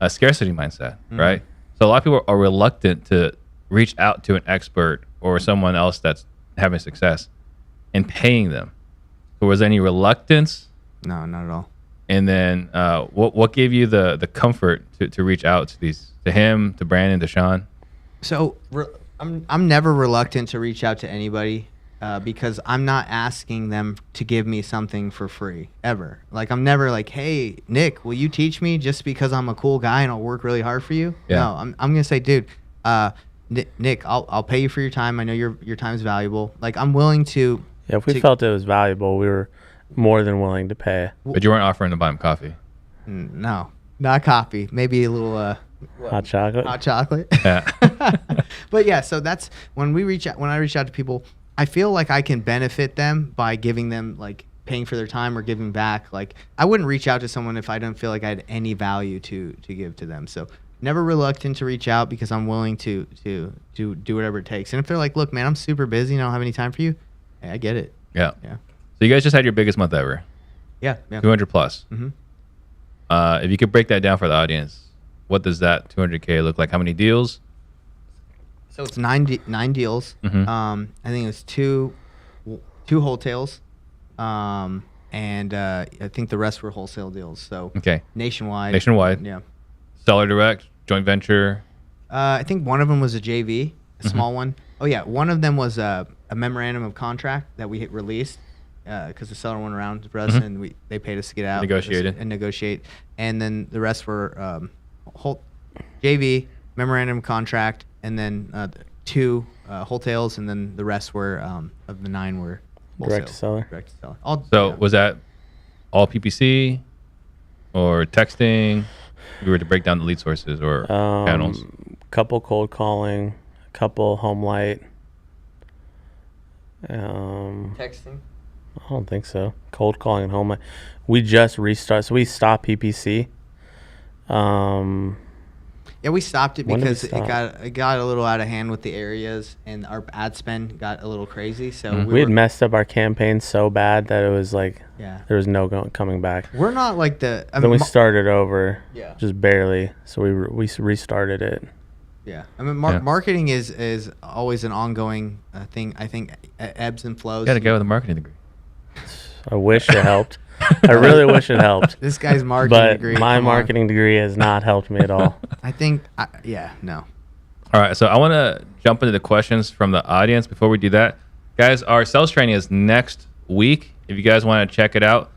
scarcity mindset, right? So a lot of people are reluctant to reach out to an expert or someone else that's having success and paying them. So was there any reluctance? No, not at all. And then what gave you the comfort to reach out to him, to Brandon, to Sean? So I'm never reluctant to reach out to anybody, because I'm not asking them to give me something for free, ever. Like, I'm never like, "Hey, Nick, will you teach me just because I'm a cool guy and I'll work really hard for you?" Yeah. No, I'm gonna say, "Dude, Nick, I'll pay you for your time. I know your time is valuable." Like, I'm willing to. Yeah, if we felt it was valuable, we were more than willing to pay. But you weren't offering to buy him coffee. No, not coffee. Maybe a little hot chocolate. Hot chocolate. Yeah. But yeah, so that's when I reach out to people, I feel like I can benefit them by giving them, like, paying for their time or giving back. Like, I wouldn't reach out to someone if I didn't feel like I had any value to give to them. So never reluctant to reach out, because I'm willing to do whatever it takes. And if they're like, "Look, man, I'm super busy and I don't have any time for you," hey, I get it. Yeah. Yeah. So you guys just had your biggest month ever. Yeah. 200 plus. Mm-hmm. If you could break that down for the audience, what does that 200K look like? How many deals? So it's nine deals. Mm-hmm. I think it was two wholetails, and I think the rest were wholesale deals. So nationwide. Yeah. Seller direct, joint venture. I think one of them was a JV, a small one. Oh yeah, one of them was a memorandum of contract that we released, because the seller went around for us, and they paid us to get out and negotiate. And then the rest were whole JV, memorandum of contract, and then two wholetails, and then the rest were of the 9 were wholesale. Direct to seller. Was that all PPC or texting? If we were to break down the lead sources or channels. Couple cold calling, couple home light. Texting? I don't think so. Cold calling and home light. We just restarted. So we stopped PPC. Yeah, we stopped it because it got a little out of hand with the areas, and our ad spend got a little crazy. So we had messed up our campaign so bad that it was like there was no coming back. We're not like the. Then we started over, just barely. So we restarted it. Yeah, I mean, marketing is always an ongoing thing. I think ebbs and flows. You got a guy with a marketing degree. I wish it helped. I really wish it helped. This guy's marketing But degree. my come on. marketing degree has not helped me at all. I think, no. All right, so I want to jump into the questions from the audience. Before we do that, guys, our sales training is next week. If you guys want to check it out,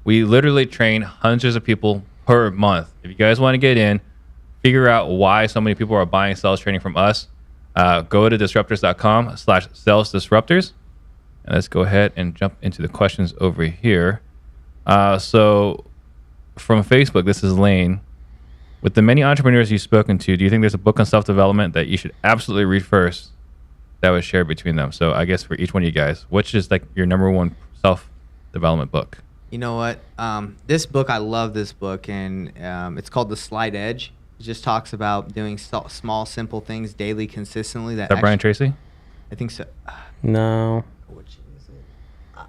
we literally train hundreds of people per month. If you guys want to get in, figure out why so many people are buying sales training from us, go to disruptors.com/salesdisruptors. And let's go ahead and jump into the questions over here. So from Facebook, this is Lane. With the many entrepreneurs you've spoken to, do you think there's a book on self-development that you should absolutely read first that was shared between them? So I guess for each one of you guys, which is like your number one self-development book? You know what? This book, I love this book, and it's called The Slight Edge. It just talks about doing small, simple things daily, consistently. Is that Brian Tracy? I think so. No. Which is it?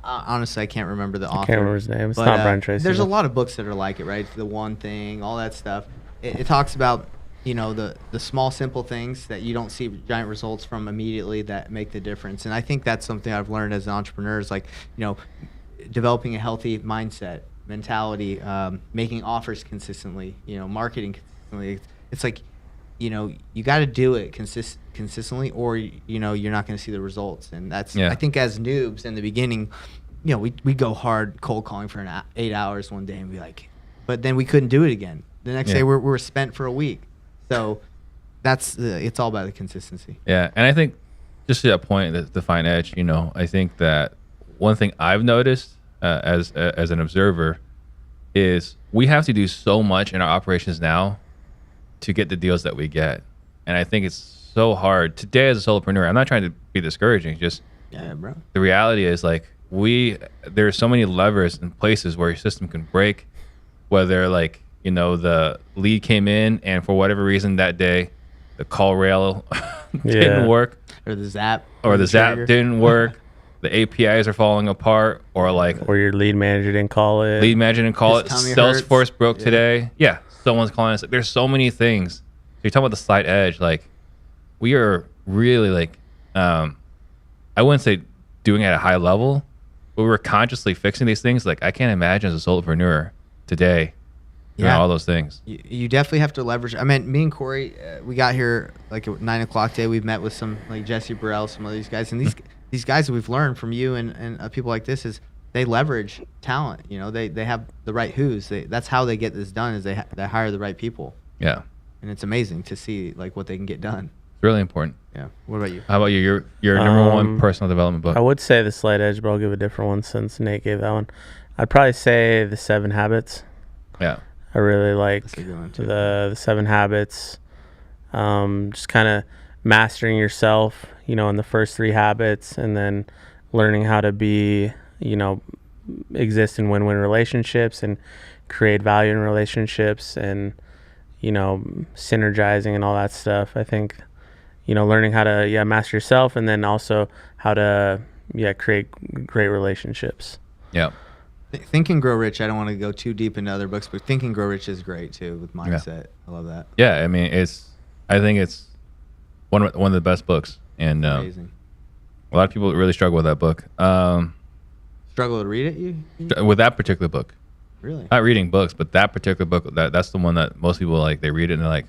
Honestly, I can't remember the author. I can't remember his name. It's But, not Brian Tracy. There's a though. lot of books that are like it, right? The One Thing, all that stuff. It talks about, the small, simple things that you don't see giant results from immediately that make the difference. And I think that's something I've learned as an entrepreneur is developing a healthy mindset, mentality, making offers consistently, marketing consistently. It's like, you got to do it consistently or, you're not going to see the results. And that's, I think as noobs in the beginning, we go hard cold calling for 8 hours one day and be like, but then we couldn't do it again. The next day we're spent for a week. So it's all about the consistency. Yeah. And I think just to that point, the fine edge, I think that one thing I've noticed as an observer is we have to do so much in our operations now to get the deals that we get. And I think it's so hard today as a solopreneur. I'm not trying to be discouraging. Just bro. The reality is there are so many levers and places where your system can break, whether the lead came in and for whatever reason that day, the call rail didn't work. Or the Zap. Or the Zap didn't work. The APIs are falling apart, or your lead manager didn't call it. Salesforce broke today. Yeah, someone's calling us. There's so many things. So you're talking about the slight edge. We are really I wouldn't say doing it at a high level, but we're consciously fixing these things. I can't imagine as a solopreneur today doing all those things. You definitely have to leverage. I mean, me and Kory, we got here at 9 o'clock today. We've met with some Jesse Burrell, some of these guys, and these guys that we've learned from you and people like this is they leverage talent. They have the right who's. That's how they get this done. Is they hire the right people. Yeah, and it's amazing to see what they can get done. It's really important. Yeah. What about you? How about you? Your number one personal development book? I would say The Slight Edge, but I'll give a different one since Nate gave that one. I'd probably say The 7 Habits. Yeah. I really like the 7 Habits. Just kind of mastering yourself, in the first 3 habits, and then learning how to be, exist in win-win relationships and create value in relationships and, synergizing and all that stuff. I think, learning how to, master yourself and then also how to, create great relationships. Yeah. Think and Grow Rich. I don't want to go too deep into other books, but Think and Grow Rich is great too with mindset. Yeah. I love that. Yeah, I mean, I think it's one of the best books, and amazing. A lot of people really struggle with that book. Struggle to read it, you? With that particular book. Really? Not reading books, but that particular book. That's the one that most people they read it and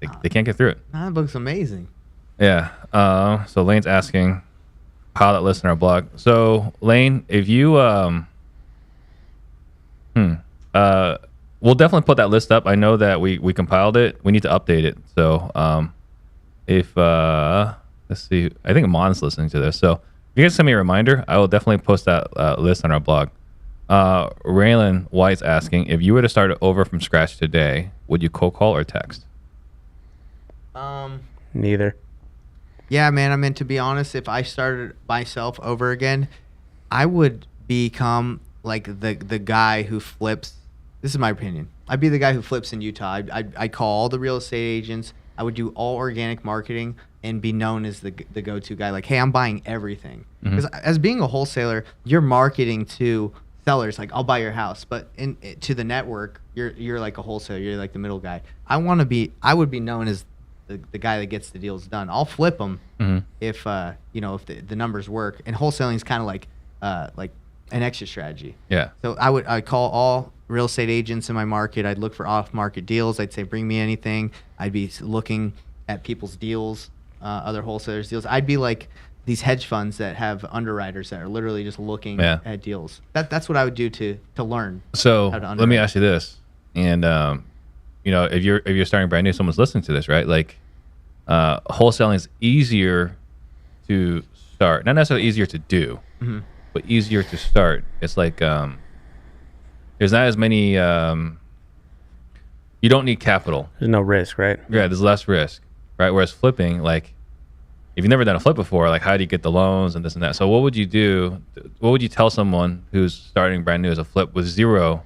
they can't get through it. That book's amazing. Yeah. So Lane's asking how that lists in our blog. So Lane, if you we'll definitely put that list up. I know that we compiled it. We need to update it. So if let's see, I think Mon's listening to this. So if you guys send me a reminder, I will definitely post that list on our blog. Raylan White's asking, if you were to start over from scratch today, would you cold call or text? Neither. Yeah, man. I mean, to be honest, if I started myself over again, I would become the guy who flips. This is my opinion. I'd be the guy who flips in Utah. I'd call all the real estate agents. I would do all organic marketing and be known as the go-to guy. Hey, I'm buying everything. Because as being a wholesaler, you're marketing to sellers. I'll buy your house, but to the network, you're like a wholesaler. You're like the middle guy. I would be known as the guy that gets the deals done. I'll flip them if the numbers work. And wholesaling is kind of like an exit strategy. Yeah. So I'd call all real estate agents in my market. I'd look for off-market deals. I'd say, bring me anything. I'd be looking at people's deals, other wholesalers' deals. I'd be like these hedge funds that have underwriters that are literally just looking at deals. That's what I would do to learn. So how to let me ask you this, and if you're starting brand new, someone's listening to this, right? Like, wholesaling is easier to start, not necessarily easier to do, but easier to start. It's like there's not as many. You don't need capital. There's no risk, right? Yeah, there's less risk, right? Whereas flipping, like, if you've never done a flip before, like, how do you get the loans and this and that? So what would you do? What would you tell someone who's starting brand new as a flip with zero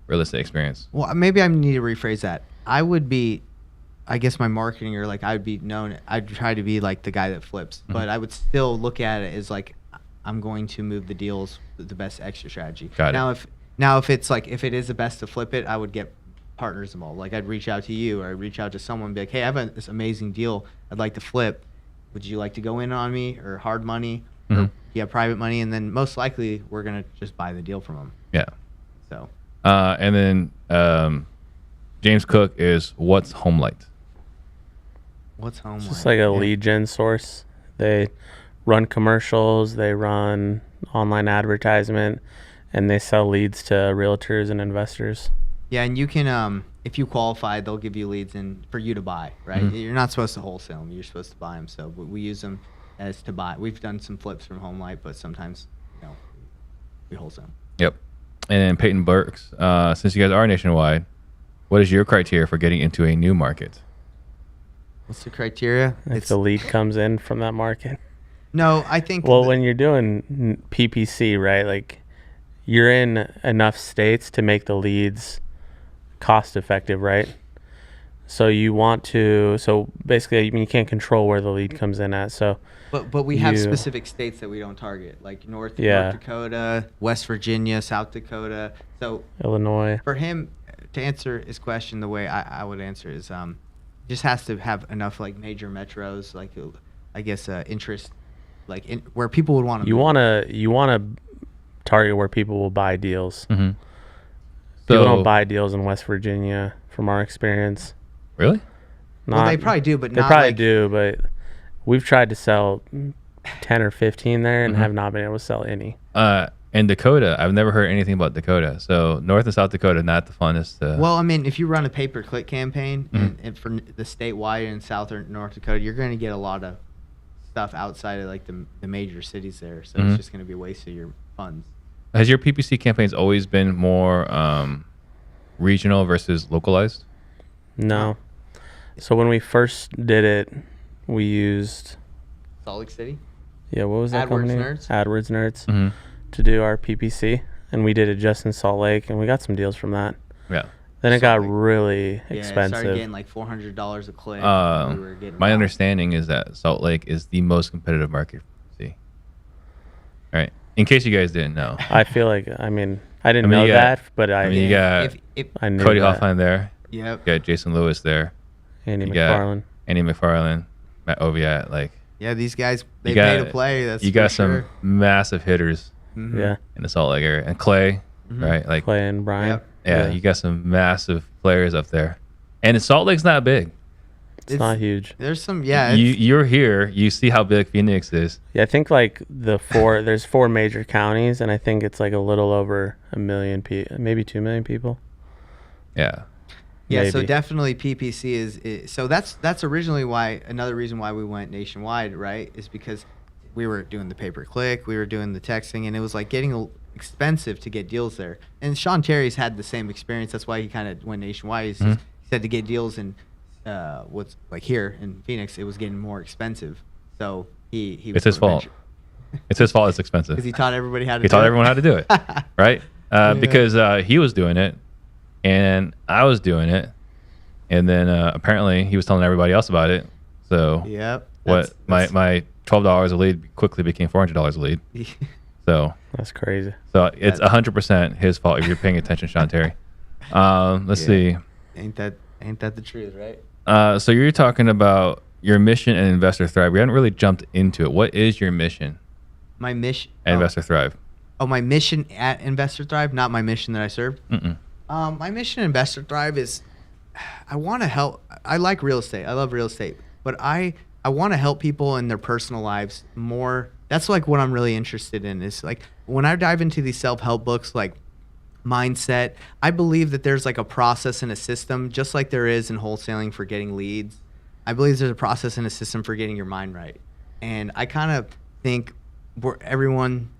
real estate experience? Well, maybe I need to rephrase that. I guess my marketing, or like I'd try to be like the guy that flips, but I would still look at it as like, I'm going to move the deals with the best exit strategy. Got it. Now if it's like, if it is the best to flip it, I would get partners involved. Like, I'd reach out to you, or I'd reach out to someone and be like, hey, I have this amazing deal I'd like to flip. Would you like to go in on me, or hard money, or private money? And then most likely we're going to just buy the deal from them. Yeah. So. And then James Cook is What's Homelight? What's Homelight? It's just like a lead gen source. They run commercials, they run online advertisement, and they sell leads to realtors and investors. Yeah, and you can, if you qualify, they'll give you leads for you to buy, right? You're not supposed to wholesale them. You're supposed to buy them. So we use them as to buy. We've done some flips from Homelight, but sometimes, we wholesale them. Yep. And then Peyton Burks, since you guys are nationwide, what is your criteria for getting into a new market? What's the criteria? If the lead comes in from that market. No, I think. Well, when you're doing PPC, right, like, you're in enough states to make the leads cost effective, right? So you want to, so basically, you can't control where the lead comes in at. So, but we have specific states that we don't target, like North Dakota, West Virginia, South Dakota. So Illinois. For him to answer his question the way I would answer is, just has to have enough like major metros, like I guess interest, like where people would want to. You want to target where people will buy deals. So, People don't buy deals in West Virginia, from our experience. Really? Well, they probably do, but they not probably like, do, but we've tried to sell 10 or 15 there and have not been able to sell any. In Dakota, I've never heard anything about Dakota. So North and South Dakota, not the funnest. Well, I mean, if you run a pay-per-click campaign and for the statewide in South or North Dakota, you're going to get a lot of stuff outside of like the major cities there. So it's just going to be a waste of your funds. Has your PPC campaigns always been more regional versus localized? No. So when we first did it, we used Salt Lake City? Yeah, what was that AdWords company? Nerds? AdWords Nerds. To do our PPC. And we did it just in Salt Lake, and we got some deals from that. Yeah. Then it got really expensive. It started getting like $400 a click. My understanding is that Salt Lake is the most competitive market for PPC. All right. In case you guys didn't know. I feel like, I didn't know that, but you got I knew Cody that. Hoffman there. Yep. You got Jason Lewis there. Andy You McFarlane. got Andy McFarlane, Matt Oviatt. Like, yeah, these guys, they pay to play. That's you got some massive hitters Yeah. in the Salt Lake area. And Clay, right? Like Clay and Brian. Yep. Yeah, you got some massive players up there. And Salt Lake's not big. It's not huge. There's some, You're here. You see how big Phoenix is. Yeah, I think like there's 4 major counties, and I think it's like a little over 1 million people, maybe 2 million people. Yeah. Yeah, so Maybe. definitely PPC is so that's originally another reason why we went nationwide, right? Is because we were doing the pay-per-click, we were doing the texting, and it was like getting expensive to get deals there. And Sean Terry's had the same experience. That's why he kind of went nationwide. He said to get deals in what's like here in Phoenix, it was getting more expensive. So he It's his fault. It's his fault. It's expensive. Because he taught everybody how to. He taught everyone how to do it, right? Because he was doing it, and I was doing it, and then apparently he was telling everybody else about it. So Yep. my $12 a lead quickly became $400 a lead. So That's crazy. So it's 100% his fault if you're paying attention, Sean Terry. Let's see. Ain't that the truth, right? So you're talking about your mission and Investor Thrive. We haven't really jumped into it. What is your mission My mission. at Investor Thrive? Oh, my mission at Investor Thrive, not my mission that I serve. My mission at Investor Thrive is I want to help. I like real estate. I love real estate, but I want to help people in their personal lives more. That's like what I'm really interested in is like when I dive into these self-help books, like mindset, I believe that there's like a process and a system, just like there is in wholesaling for getting leads. I believe there's a process and a system for getting your mind right. And I kind of think everyone,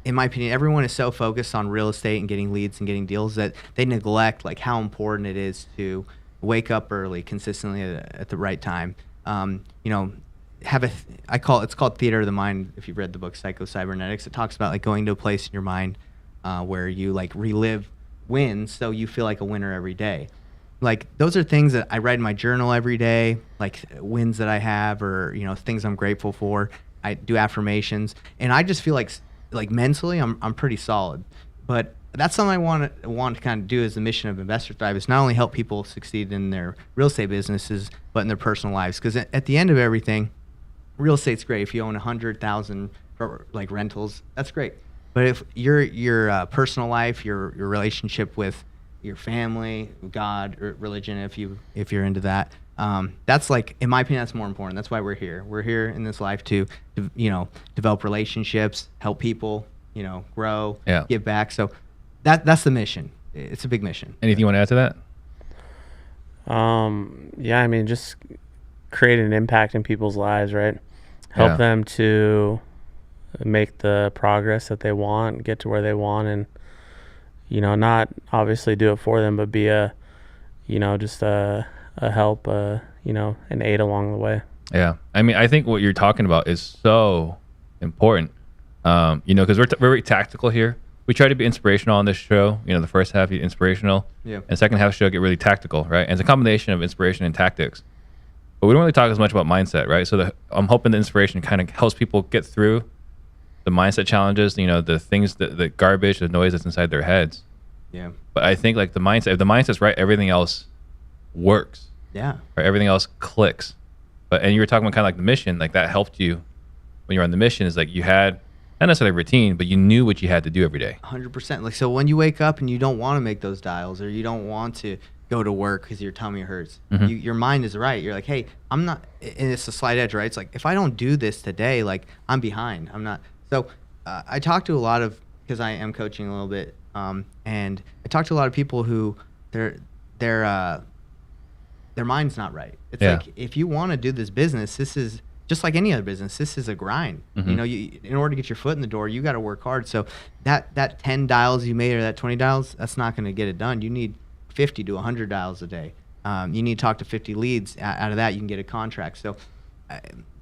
in my opinion, everyone is so focused on real estate and getting leads and getting deals that they neglect like how important it is to wake up early, consistently at the right time. It's called theater of the mind. If you've read the book Psycho-Cybernetics, it talks about like going to a place in your mind where you like relive wins, so you feel like a winner every day. Like those are things that I write in my journal every day, like wins that I have, or things I'm grateful for. I do affirmations, and I just feel like mentally I'm pretty solid. But that's something I want to kind of do as the mission of Investor Thrive, is not only help people succeed in their real estate businesses, but in their personal lives. Because at the end of everything, real estate's great. If you own 100,000 like rentals, that's great. But if your personal life, your relationship with your family, God, or religion, if you're into that, that's like, in my opinion, that's more important. That's why we're here. We're here in this life to develop relationships, help people, grow, give back. So that's the mission. It's a big mission. Anything you want to add to that? Yeah, I mean, just create an impact in people's lives, right? Help them to make the progress that they want, get to where they want, and not obviously do it for them, but be just a help, an aid along the way. Yeah, I mean, I think what you're talking about is so important, because we're very tactical here. We try to be inspirational on this show. The first half is inspirational, and second half of the show get really tactical, right? And it's a combination of inspiration and tactics. But we don't really talk as much about mindset, right? So I'm hoping the inspiration kind of helps people get through the mindset challenges, the things, the garbage, the noise that's inside their heads. Yeah. But I think like if the mindset's right, everything else works. Yeah. Right? Everything else clicks. And you were talking about kind of like the mission, like that helped you when you're on the mission, is like you had not necessarily a routine, but you knew what you had to do every day. 100%. Like, so when you wake up and you don't want to make those dials, or you don't want to go to work because your tummy hurts, your mind is right. You're like, hey, I'm not, and it's a slight edge, right? It's like, if I don't do this today, like I'm behind. I'm not. So I talk to a lot of, because I am coaching a little bit, and I talk to a lot of people who their mind's not right. It's like, if you want to do this business, this is just like any other business. This is a grind. In order to get your foot in the door, you got to work hard. So that 10 dials you made, or that 20 dials, that's not going to get it done. You need 50 to 100 dials a day. You need to talk to 50 leads. Out of that, you can get a contract. So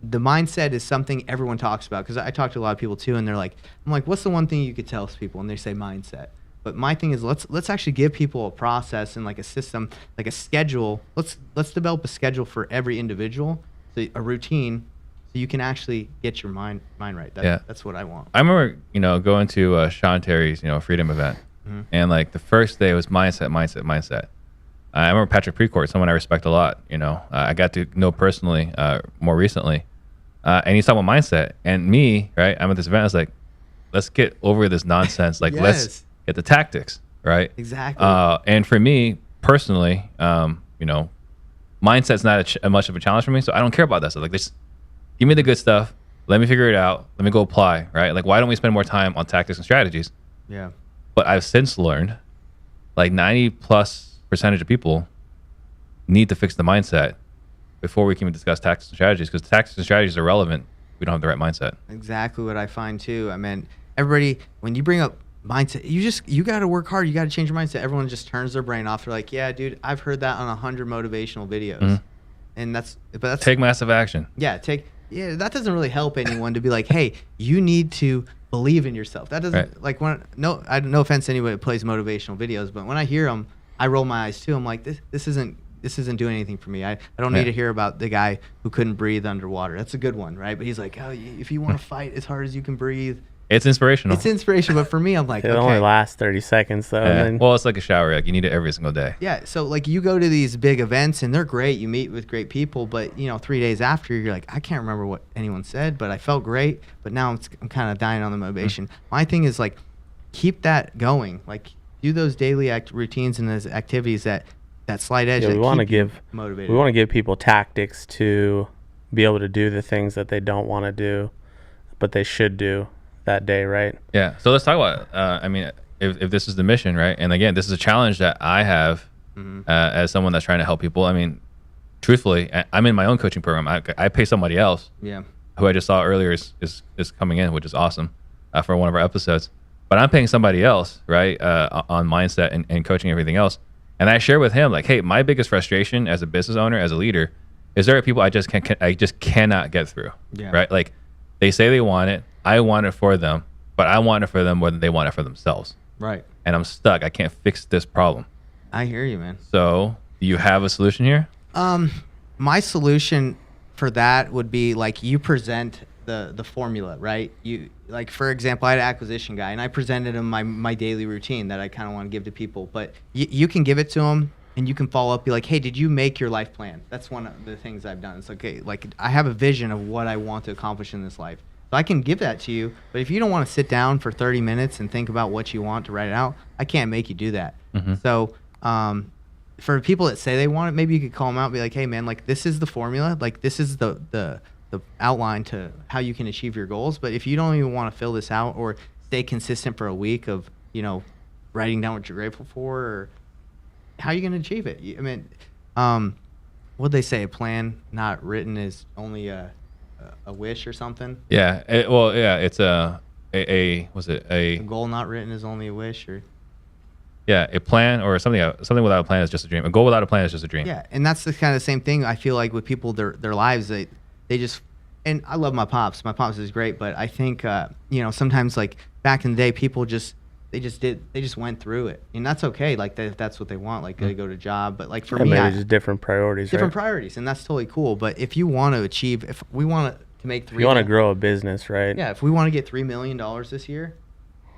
the mindset is something everyone talks about, because I talk to a lot of people too, and I'm like, what's the one thing you could tell people? And they say mindset. But my thing is, let's actually give people a process and like a system, like a schedule. Let's develop a schedule for every individual, so a routine, so you can actually get your mind right. That's what I want. I remember, going to Sean Terry's, Freedom event, and like the first day was mindset. I remember Patrick Precourt, someone I respect a lot. I got to know personally more recently, and he's talking about mindset. And me, right? I'm at this event. I was like, let's get over this nonsense. Like, let's get the tactics, right? Exactly. And for me personally, mindset's not much of a challenge for me, so I don't care about that stuff. Like, just give me the good stuff. Let me figure it out. Let me go apply, right? Like, why don't we spend more time on tactics and strategies? Yeah. But I've since learned, like 90+% of people need to fix the mindset before we can even discuss tactics and strategies, because tactics and strategies are relevant if we don't have the right mindset. Exactly what I find too. I mean, everybody, when you bring up mindset, you got to work hard. You got to change your mindset. Everyone just turns their brain off. They're like, yeah, dude, I've heard that on 100 motivational videos. And that's take massive action. Yeah. That doesn't really help anyone to be like, hey, you need to believe in yourself. That doesn't no offense to anyone that plays motivational videos, but when I hear them, I roll my eyes too. I'm like, this isn't doing anything for me. I don't need to hear about the guy who couldn't breathe underwater. That's a good one, right? But he's like, oh, if you want to fight as hard as you can breathe. It's inspirational. It's inspirational, but for me, I'm like, it only lasts 30 seconds though. Yeah. Well, it's like a shower. Like, you need it every single day. Yeah. So like, you go to these big events and they're great. You meet with great people, but 3 days after, you're like, I can't remember what anyone said, but I felt great. But now I'm kind of dying on the motivation. My thing is like, keep that going. Like do those daily routines and those activities that slight edge. Yeah, that we want to keep you give motivated. We want to give people tactics to be able to do the things that they don't want to do, but they should do that day, right? Yeah. So let's talk about. I mean, if this is the mission, right? And again, this is a challenge that I have as someone that's trying to help people. I mean, truthfully, I'm in my own coaching program. I pay somebody else. Yeah. Who I just saw earlier is coming in, which is awesome for one of our episodes. But I'm paying somebody else, right, on mindset and coaching and everything else. And I share with him like, hey, my biggest frustration as a business owner, as a leader, is there are people I just cannot get through, right? Like they say they want it, I want it for them, but I want it for them more than they want it for themselves. Right. And I'm stuck. I can't fix this problem. I hear you, man. So do you have a solution here? My solution for that would be like you present the formula, right? You like, for example, I had an acquisition guy and I presented him my daily routine that I kind of want to give to people, but you can give it to him and you can follow up, be like, hey, did you make your life plan? That's one of the things I've done. It's okay, like I have a vision of what I want to accomplish in this life. So I can give that to you, but if you don't want to sit down for 30 minutes and think about what you want to write it out, I can't make you do that. So for people that say they want it, maybe you could call them out and be like, hey man, like this is the formula, like this is the outline to how you can achieve your goals. But if you don't even want to fill this out or stay consistent for a week of, writing down what you're grateful for, or how are you going to achieve it? I mean, what'd they say? A plan not written is only a wish or something? Yeah. It's A goal not written is only a wish, or a plan or something without a plan is just a dream. A goal without a plan is just a dream. Yeah, and that's the kind of same thing I feel like with people, their lives, they just, and I love my pops. My pops is great, but I think sometimes like back in the day, people they just went through it, and that's okay. Like if that's what they want, like they go to job. But like for me, maybe just different priorities. Priorities, and that's totally cool. But if you want to achieve, if we want to make you want to grow a business, right? Yeah, if we want to get $3 million this year,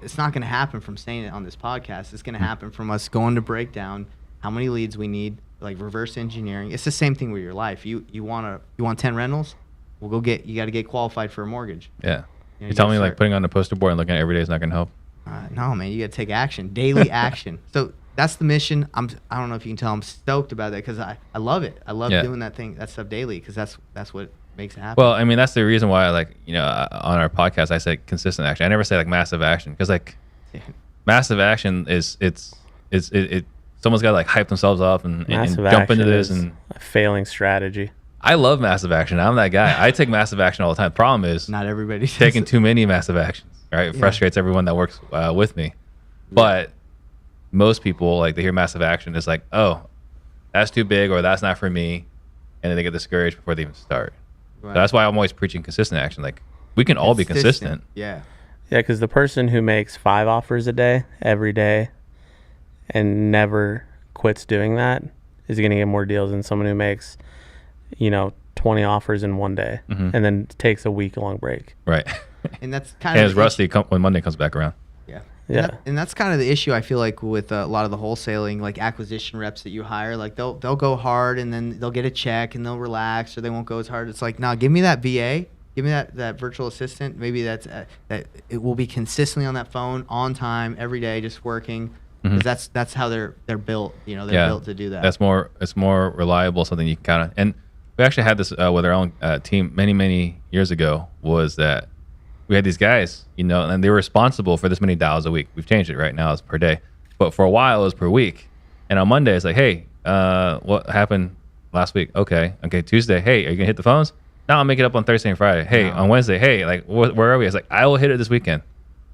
it's not going to happen from saying it on this podcast. It's going to happen from us going to break down how many leads we need, like reverse engineering. It's the same thing with your life. You want 10 rentals? Well, you got to get qualified for a mortgage. Yeah. You tell me like putting on a poster board and looking at every day is not going to help. No, man, you got to take action, daily action. So that's the mission. I don't know if you can tell I'm stoked about that because I love it. I love doing that stuff daily because that's what makes it happen. Well, I mean, that's the reason why, like, on our podcast, I said consistent action. I never say like massive action because like massive action is someone's got to like hype themselves up and jump into this and a failing strategy. I love massive action. I'm that guy. I take massive action all the time. The problem is not everybody taking too many massive actions. Right, it frustrates everyone that works with me. But most people, like, they hear massive action, it's like, oh, that's too big or that's not for me, and then they get discouraged before they even start. Right. So that's why I'm always preaching consistent action. Like, we can all be consistent. Yeah, because the person who makes 5 offers a day every day and never quits doing that is going to get more deals than someone who makes 20 offers in one day and then takes a week-long break. Right. And that's kind of it's rusty when Monday comes back around. Yeah. And that's kind of the issue I feel like with a lot of the wholesaling, like acquisition reps that you hire, like they'll go hard and then they'll get a check and they'll relax or they won't go as hard. It's like, nah, give me that VA, give me that virtual assistant. Maybe that it will be consistently on that phone on time every day, just working. Because that's how they're built. They're built to do that. It's more reliable, something you can count on. And we actually had this with our own team many years ago. Was that we had these guys, and they were responsible for this many dials a week. We've changed it right now; it's per day. But for a while, it was per week. And on Monday, it's like, hey, what happened last week? Okay, Tuesday, hey, are you gonna hit the phones? No, I'll make it up on Thursday and Friday. Hey, on Wednesday, hey, like, where are we? It's like, I will hit it this weekend.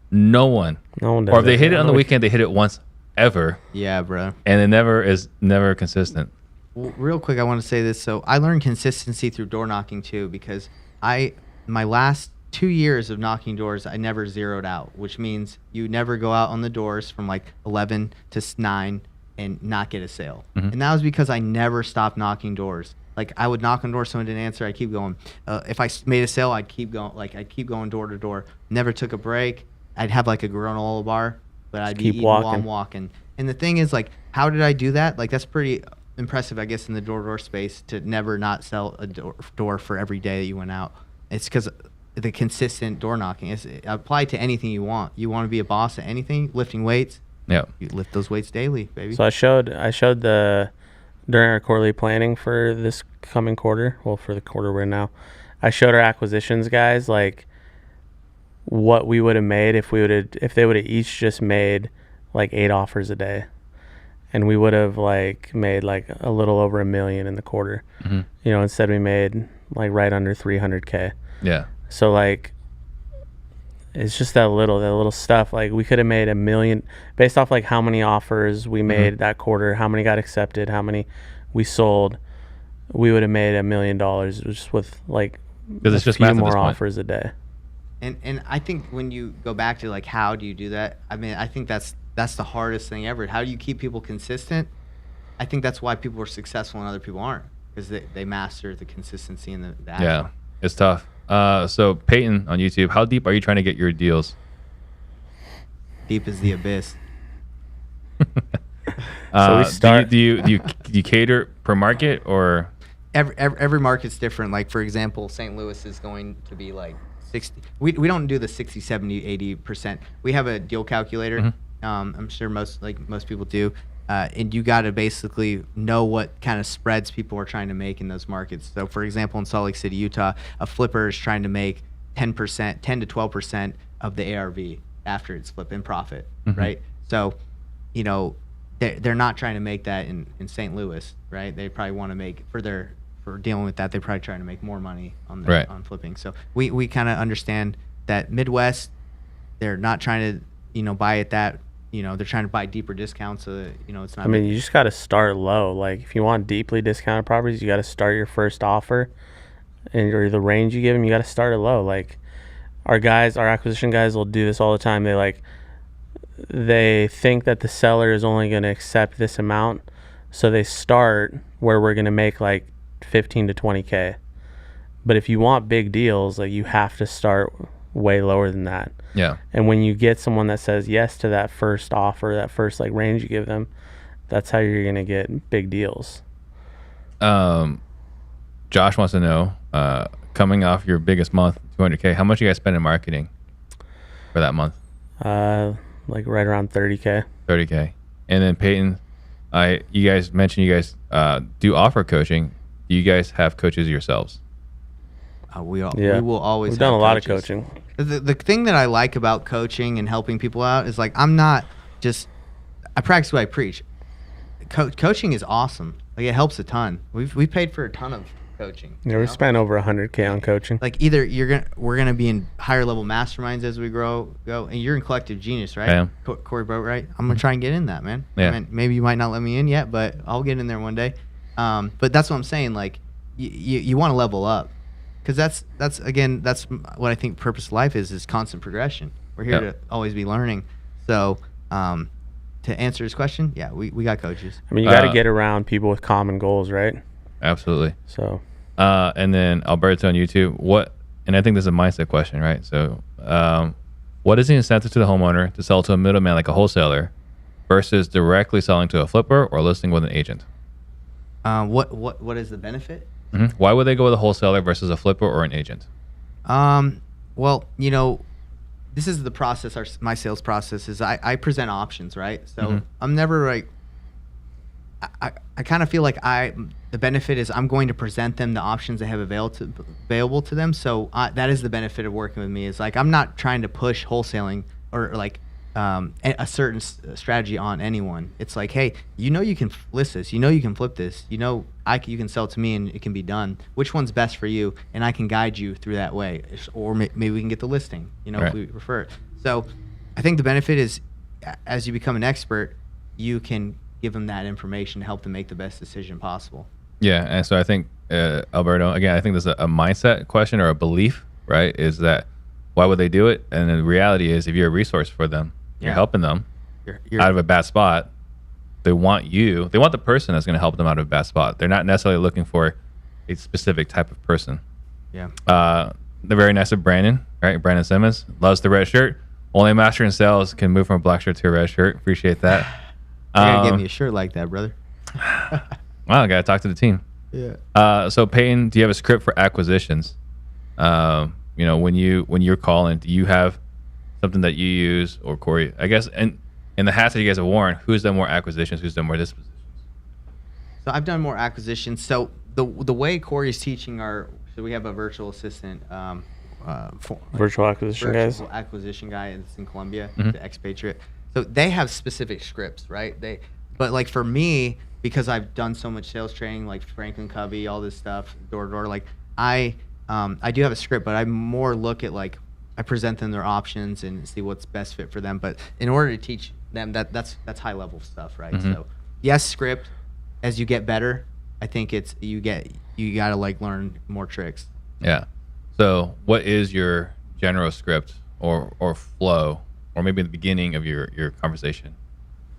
No one does. Or if they hit it on the weekend, they hit it once ever. Yeah, bro. And it never consistent. Well, real quick, I want to say this. So I learned consistency through door knocking too, because my last 2 years of knocking doors, I never zeroed out, which means you never go out on the doors from like 11 to 9 and not get a sale. And that was because I never stopped knocking doors. Like I would knock on doors, someone didn't answer, I'd keep going. If I made a sale, I'd keep going. Like I'd keep going door to door. Never took a break. I'd have like a granola bar, but I'd be eating while I'm walking. And the thing is, like, how did I do that? Like that's pretty impressive, I guess, in the door-to-door space to never not sell a door for every day that you went out. It's because the consistent door knocking. It's apply to anything you want. You want to be a boss at anything, lifting weights. Yeah. You lift those weights daily, baby. So I showed the during our quarterly planning for this coming quarter. Well, for the quarter we're in now, I showed our acquisitions guys like what we would have made if they would have each just made like 8 offers a day, and we would have like made like a little over $1 million in the quarter. Mm-hmm. You know, instead we made like right under 300K. Yeah. So like, it's just that little stuff. Like we could have made $1 million based off like how many offers we made that quarter, how many got accepted, how many we sold. We would have made $1 million just with like It's a just few math at this more point. offers a day. And I think when you go back to like how do you do that? I mean, I think that's the hardest thing ever. How do you keep people consistent? I think that's why people are successful and other people aren't, because they master the consistency and the action. Yeah, it's tough. So Payne on YouTube, how deep are you trying to get your deals? Deep as the abyss. So we start. Do you cater per market or? Every market's different. Like for example, St. Louis is going to be like 60. We don't do the 60, 70, 80%. We have a deal calculator. I'm sure most people do. And you got to basically know what kind of spreads people are trying to make in those markets. So for example, in Salt Lake City, Utah, a flipper is trying to make 10 to 12% of the ARV after it's flipped in profit, right? So, you know, they're not trying to make that in St. Louis, right? They probably want to make for dealing with that. They're probably trying to make more money on on flipping. So we kind of understand that Midwest, they're not trying to, you know, buy at that. You know, they're trying to buy deeper discounts so that, you know, it's not. I mean, you just got to start low. Like if you want deeply discounted properties, you got to start your first offer, or the range you give them, you got to start it low. Like our acquisition guys will do this all the time. They think that the seller is only going to accept this amount, so they start where we're going to make like 15 to 20K. But if you want big deals, like you have to start way lower than that. Yeah. And when you get someone that says yes to that first offer, that first like range you give them, that's how you're going to get big deals. Josh wants to know, coming off your biggest month, 200K, how much you guys spend in marketing for that month? Like right around 30K. 30K. And then Payne, you guys mentioned you guys do offer coaching. Do you guys have coaches yourselves? We will always. We've done a have lot of coaches. coaching. The thing that I like about coaching and helping people out is like I practice what I preach. Coaching is awesome. Like it helps a ton. We've paid for a ton of coaching. Yeah, we spent over 100K on coaching. Like either we're gonna be in higher level masterminds as we go, and you're in Collective Genius, right? I am. Kory Boat, right? I'm gonna try and get in that, man. Yeah. I mean, maybe you might not let me in yet, but I'll get in there one day. But that's what I'm saying. Like you want to level up. Because that's what I think purpose of life is constant progression. We're here to always be learning. So to answer his question, yeah, we got coaches. I mean, you got to get around people with common goals, right? Absolutely. So, and then Alberto on YouTube, and I think this is a mindset question, right? So what is the incentive to the homeowner to sell to a middleman like a wholesaler versus directly selling to a flipper or listing with an agent? What is the benefit? Mm-hmm. Why would they go with a wholesaler versus a flipper or an agent? Well, you know, this is the process. My sales process is I present options, right? So I'm never like, I kind of feel like the benefit is I'm going to present them the options they have available to them. So that is the benefit of working with me, is like I'm not trying to push wholesaling or like a certain strategy on anyone. It's like, hey, you know you can list this, you know you can flip this, you know you can sell to me and it can be done. Which one's best for you? And I can guide you through that way. Or maybe we can get the listing, you know, if we refer it. So I think the benefit is as you become an expert, you can give them that information to help them make the best decision possible. Yeah, and so I think, Alberto, again, I think there's a mindset question or a belief, right? Is that why would they do it? And the reality is if you're a resource for them, you're helping them you're out of a bad spot. They want the person that's going to help them out of a bad spot. They're not necessarily looking for a specific type of person. Yeah. They're very nice of Brandon, right? Brandon Simmons loves the red shirt. Only a master in sales can move from a black shirt to a red shirt. Appreciate that. You gotta give me a shirt like that, brother. Well, I gotta talk to the team. Yeah. So Payne, do you have a script for acquisitions? You know, when you're calling, do you have something that you use, or Kory? I guess, and in the hats that you guys have worn, who's done more acquisitions? Who's done more dispositions? So I've done more acquisitions. So the way Kory's teaching so we have a virtual assistant, Virtual acquisition guys. virtual acquisition guy that's in Colombia, Mm-hmm. the expatriate. So they have specific scripts, right? But like for me, because I've done so much sales training, like Franklin Covey, all this stuff, door to door, like I do have a script, but I more look at like I present them their options and see what's best fit for them. But in order to teach them that's high level stuff, right? Mm-hmm. So yes, script. As you get better, I think you gotta like learn more tricks. Yeah. So what is your general script or flow, or maybe the beginning of your conversation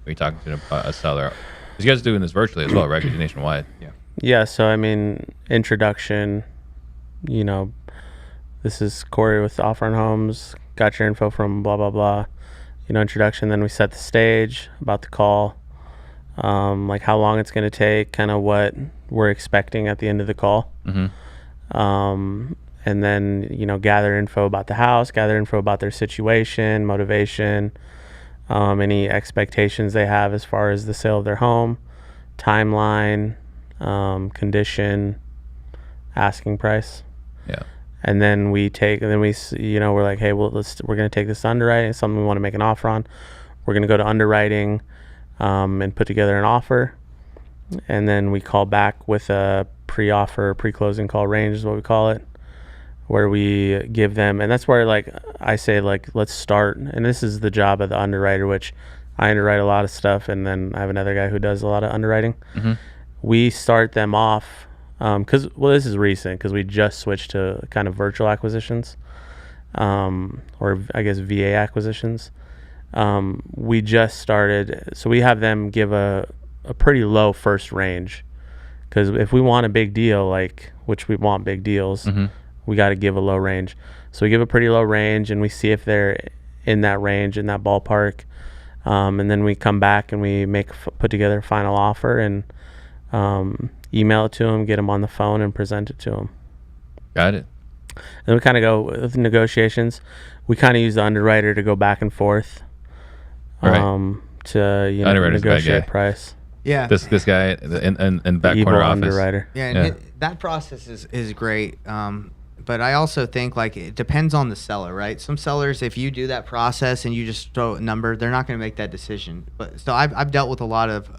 when you're talking to a seller? Because you guys are doing this virtually as well, right? 'Cause you're nationwide. Yeah. Yeah, so I mean, introduction, you know, this is Kory with Offer on Homes, got your info from blah, blah, blah, you know, introduction. Then we set the stage about the call, like how long it's going to take, kind of what we're expecting at the end of the call. Mm-hmm. And then, you know, gather info about the house, gather info about their situation, motivation, any expectations they have as far as the sale of their home, timeline, condition, asking price. Yeah. And then we're like, hey, well, we're going to take this to underwriting. It's something we want to make an offer on. We're going to go to underwriting and put together an offer. And then we call back with a pre-closing call range is what we call it, where we give them, and that's where like I say, like, let's start. And this is the job of the underwriter, which I underwrite a lot of stuff. And then I have another guy who does a lot of underwriting. Mm-hmm. We start them off this is recent because we just switched to kind of virtual acquisitions, or I guess VA acquisitions. We just started, so we have them give a pretty low first range, because if we want a big deal, like, which we want big deals, Mm-hmm. we got to give a low range. So we give a pretty low range and we see if they're in that range, in that ballpark. And then we come back and we put together a final offer and email it to them, get them on the phone and present it to them. Got it. And we kind of go with negotiations. We kind of use the underwriter to go back and forth, Right. to, you know, Underwriter's a bad negotiate guy. price. Yeah. This guy in back Evil corner office. underwriter. Yeah, and Yeah. that process is great. But I also think like it depends on the seller, right? Some sellers, if you do that process and you just throw a number, they're not going to make that decision. But so I've dealt with a lot of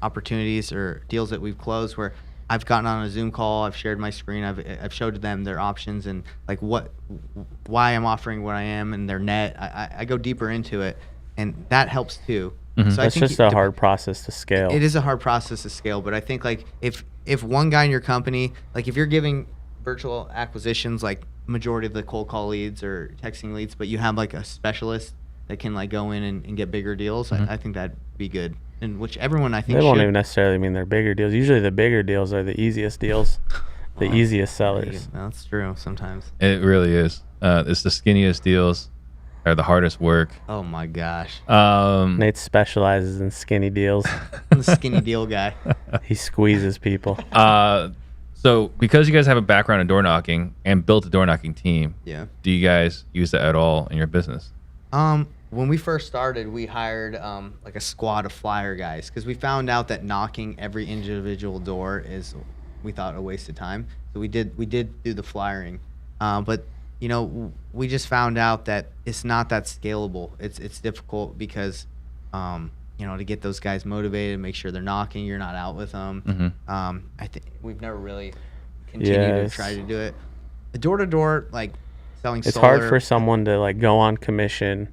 opportunities or deals that we've closed where I've gotten on a Zoom call, I've shared my screen, I've showed them their options and like why I'm offering what I am and their net. I go deeper into it, and that helps too. Mm-hmm. So That's I think just a hard process to scale. It is a hard process to scale, but I think like if one guy in your company, like if you're giving virtual acquisitions like majority of the cold call leads or texting leads, but you have like a specialist that can like go in and get bigger deals, Mm-hmm. I think that'd be good. And which everyone I think They won't should. even necessarily mean they're bigger deals. Usually the bigger deals are the easiest deals, the Well, easiest sellers. That's true sometimes. It really is. It's the skinniest deals are the hardest work. Oh my gosh. Nate specializes in skinny deals. I'm the skinny deal guy. He squeezes people. So because you guys have a background in door knocking and built a door knocking team, Yeah. do you guys use that at all in your business? When we first started, we hired like a squad of flyer guys because we found out that knocking every individual door is, we thought, a waste of time. So we did do the flyering, but you know, we just found out that it's not that scalable. It's difficult because you know, to get those guys motivated, make sure they're knocking, you're not out with them. Mm-hmm. I think we've never really continued to try to do it. The door to door, like selling It's solar, hard for someone to like go on commission,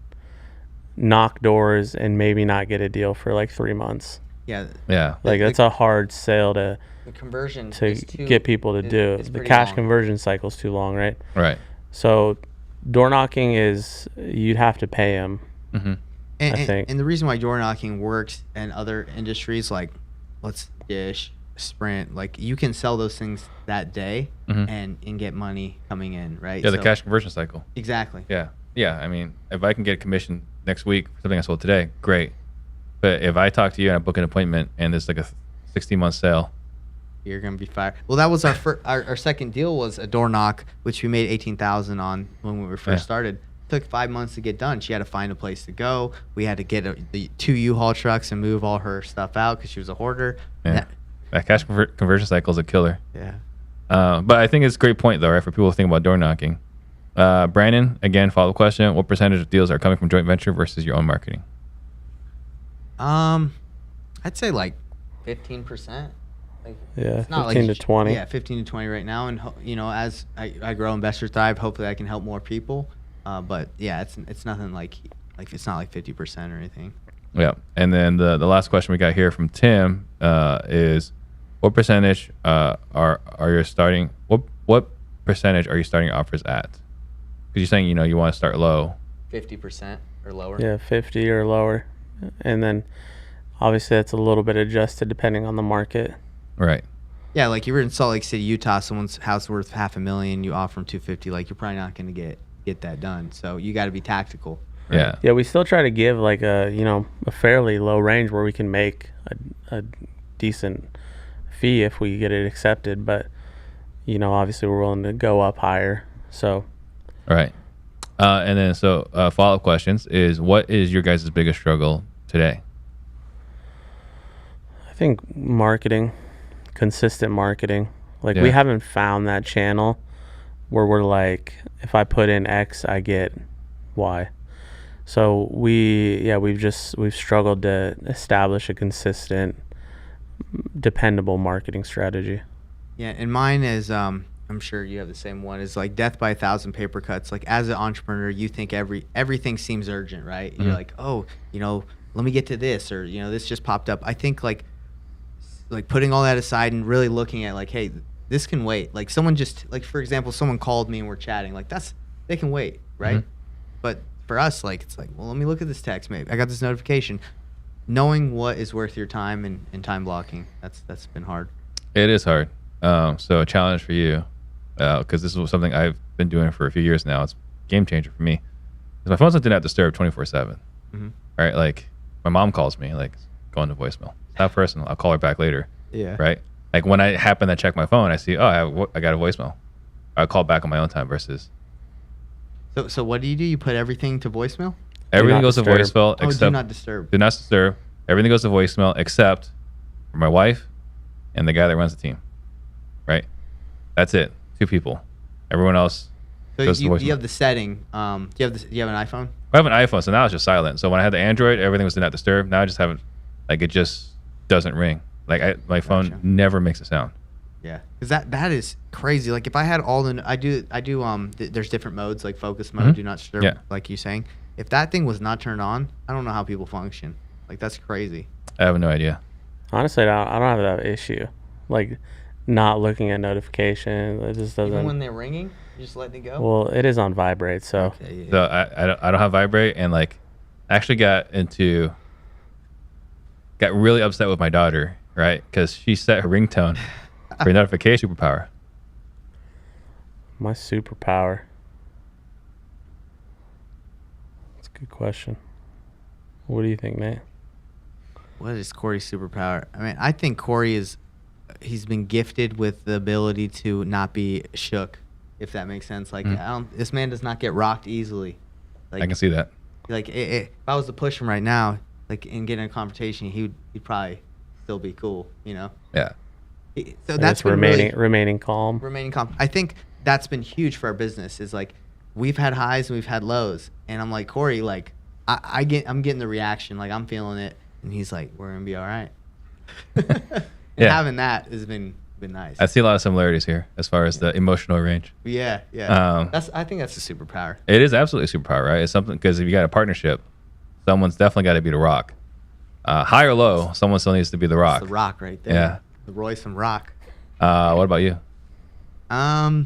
knock doors, and maybe not get a deal for like 3 months. Yeah. Yeah. Like that's a hard sale to The conversion get people to do. The cash conversion cycle is too long, right? Right. So door knocking is, you'd have to pay them. Mm-hmm. And, think. and the reason why door knocking works in other industries, like let's Dish, Sprint, like you can sell those things that day Mhm. and get money coming in, right? Yeah, the So- cash conversion cycle. Exactly. Yeah. Yeah. I mean, if I can get a commission next week for something I sold today, great. But if I talk to you and I book an appointment and it's like a 16-month sale, you're gonna be fired. Well, that was our second deal was a door knock, which we made 18,000 on when we first started. Took 5 months to get done. She had to find a place to go. We had to get the 2 U-Haul trucks and move all her stuff out because she was a hoarder. Yeah. That cash conversion cycle is a killer. Yeah. But I think it's a great point, though, right, for people to think about door knocking. Brandon, again, follow-up question. What percentage of deals are coming from joint venture versus your own marketing? I'd say like 15%. Like, Yeah, it's not 15 to 20. Yeah, 15 to 20 right now. And, as I grow Investor Thrive, hopefully I can help more people. But yeah, it's nothing like it's not like 50% or anything. Yeah. And then the last question we got here from Tim is, what percentage are you starting? What percentage are you starting your offers at? Because you're saying you want to start low. 50% or lower. Yeah, 50 or lower, and then obviously that's a little bit adjusted depending on the market. Right. Yeah, like you were in Salt Lake City, Utah. Someone's house worth $500,000. You offer them 250. Like you're probably not going to get that done. So you got to be tactical. Right? Yeah. Yeah, we still try to give like a fairly low range where we can make a decent fee if we get it accepted, but obviously we're willing to go up higher. So. Right. And then follow-up questions is, what is your guys' biggest struggle today? I think marketing, consistent marketing. Like we haven't found that channel where we're like, if I put in X, I get Y. So we've struggled to establish a consistent, dependable marketing strategy. Yeah, and mine is I'm sure you have the same one. Is like death by 1,000 paper cuts. Like as an entrepreneur, you think everything seems urgent, right? Mm-hmm. You're like, oh, let me get to this, or this just popped up. I think like putting all that aside and really looking at like, hey, this can wait. Like someone just for example, someone called me and we're chatting. Like they can wait, right? Mm-hmm. But for us, like it's like, well, let me look at this text. Maybe I got this notification. Knowing what is worth your time and time blocking, that's been hard. It is hard. So a challenge for you, because this is something I've been doing for a few years now. It's a game changer for me. My phone's not do not disturb 24/7. Mm-hmm. Right? Like my mom calls me, like going to voicemail. It's not personal. I'll call her back later. Yeah. Right? Like when I happen to check my phone, I see, I got a voicemail. I'll call back on my own time versus. So what do? You put everything to voicemail? Everything goes to voicemail except do not disturb. Do not disturb. Everything goes to voicemail except for my wife and the guy that runs the team. Right? That's it. 2 people. Everyone else goes to voicemail. You have the setting. Do you have an iPhone? I have an iPhone, so now it's just silent. So when I had the Android, everything was do not disturb. Now I just have it, like it just doesn't ring. Like my phone never makes a sound. Yeah, because that is crazy. Like if I had all the I do there's different modes like focus mode, do not disturb, like you saying. If that thing was not turned on, I don't know how people function. Like that's crazy. I have no idea. Honestly, I don't have that issue. Like not looking at notifications, it just doesn't. Even when they're ringing, you just let it go. Well, it is on vibrate, so. Okay, yeah. So I don't have vibrate, and like actually got really upset with my daughter, right? Because she set her ringtone for notification superpower. My superpower. That's a good question. What do you think, Nate? What is Kory's superpower? I mean, I think Kory he's been gifted with the ability to not be shook, if that makes sense. Like, this man does not get rocked easily. Like, I can see that. Like, if I was to push him right now, like, and get in a confrontation, he'd probably still be cool, Yeah. So that's been remaining calm. Remaining calm. I think that's been huge for our business. Is like we've had highs and we've had lows, and I'm like, Kory, like I'm getting the reaction, like I'm feeling it, and he's like, we're gonna be all right. Having that has been nice. I see a lot of similarities here as far as the emotional range. Yeah. I think that's a superpower. It is absolutely a superpower, right? It's something, because if you got a partnership, someone's definitely got to be the rock. High or low, someone still needs to be the rock. That's the rock right there. Yeah. The Roisum rock. What about you? I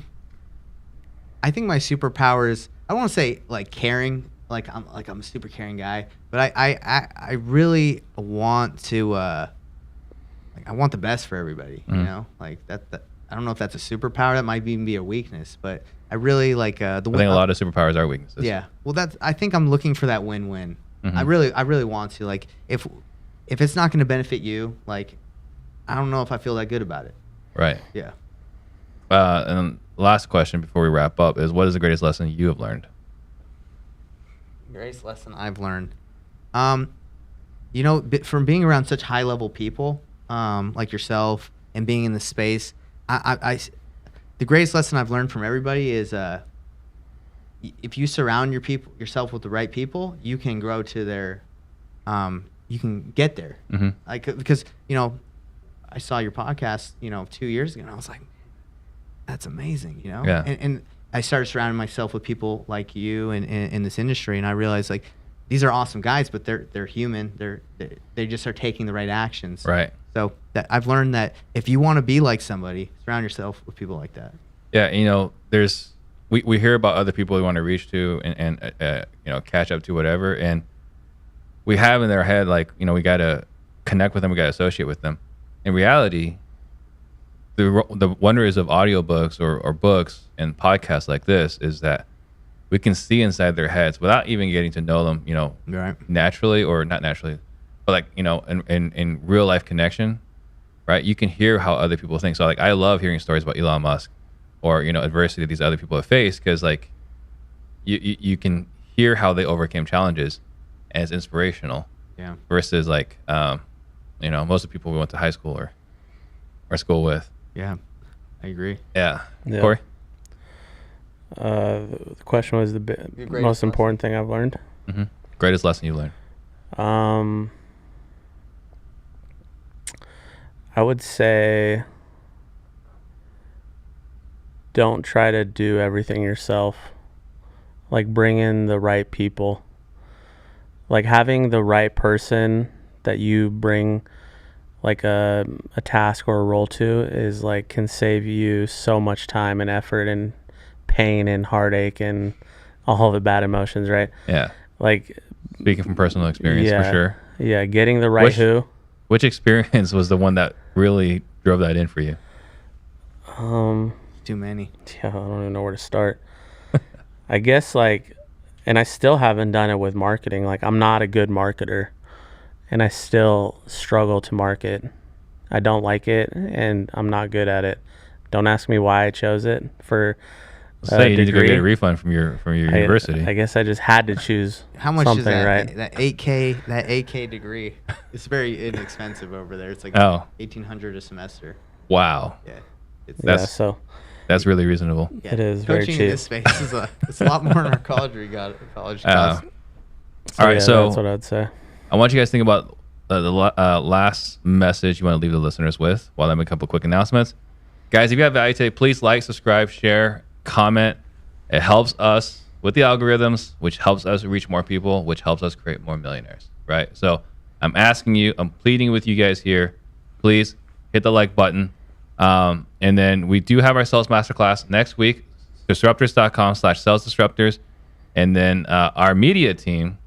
think my superpower is, I don't want to say like caring, like I'm a super caring guy, but I really want to I want the best for everybody, you know? Like that I don't know if that's a superpower, that might even be a weakness, but I really like I think a lot of superpowers are weaknesses. Yeah. Well, I think I'm looking for that win-win. Mm-hmm. I really want to, like, if it's not going to benefit you, like, I don't know if I feel that good about it. Right. Yeah. And last question before we wrap up is, what is the greatest lesson you have learned? Greatest lesson I've learned. From being around such high level people, like yourself, and being in the space, the greatest lesson I've learned from everybody is, if you surround yourself with the right people, you can grow to their, you can get there. Mm-hmm. Because I saw your podcast, 2 years ago, and I was like, that's amazing, Yeah. And I started surrounding myself with people like you and in this industry, and I realized, like, these are awesome guys, but they're human. They just are taking the right actions. Right. So I've learned that if you want to be like somebody, surround yourself with people like that. Yeah, there's we hear about other people we want to reach to and catch up to, whatever, and we have in their head, like, we got to connect with them, we got to associate with them. In reality, the wonders of audiobooks or books and podcasts like this is that we can see inside their heads without even getting to know them, Right. naturally or not naturally, but like, in real life connection, right? You can hear how other people think. So like, I love hearing stories about Elon Musk or, adversity that these other people have faced, because like you can hear how they overcame challenges, and it's inspirational. Yeah. Versus like, most of the people we went to high school or school with. Yeah. I agree. Yeah. Yeah. Kory? The question was the greatest most important thing I've learned. Mm-hmm. Greatest lesson you learned? I would say don't try to do everything yourself. Like, bring in the right people. Like, having the right person that you bring like a task or a role to is like, can save you so much time and effort and pain and heartache and all the bad emotions, right? Yeah. Like, Speaking from personal experience, for sure. Yeah, getting the right who. Which experience was the one that really drove that in for you? Too many. Yeah, I don't even know where to start. I guess, like, and I still haven't done it with marketing. Like, I'm not a good marketer, and I still struggle to market. I don't like it, and I'm not good at it. Don't ask me why I chose it for Say you need to go get a refund from your university. I guess I just had to choose How much something, is that? right? That 8K degree. It's very inexpensive over there. It's like $1,800 a semester. Wow. Yeah. That's really reasonable. Yeah. It is very Coaching cheap. in this space it's a lot more than our college costs. All right, so that's what I'd say. I want you guys to think about the last message you want to leave the listeners with while I make a couple quick announcements. Guys, if you have value today, please like, subscribe, share, comment. It helps us with the algorithms, which helps us reach more people, which helps us create more millionaires, right? So I'm asking you, I'm pleading with you guys here, please hit the like button. And then we do have our sales masterclass next week, disruptors.com/salesdisruptors. And then our media team,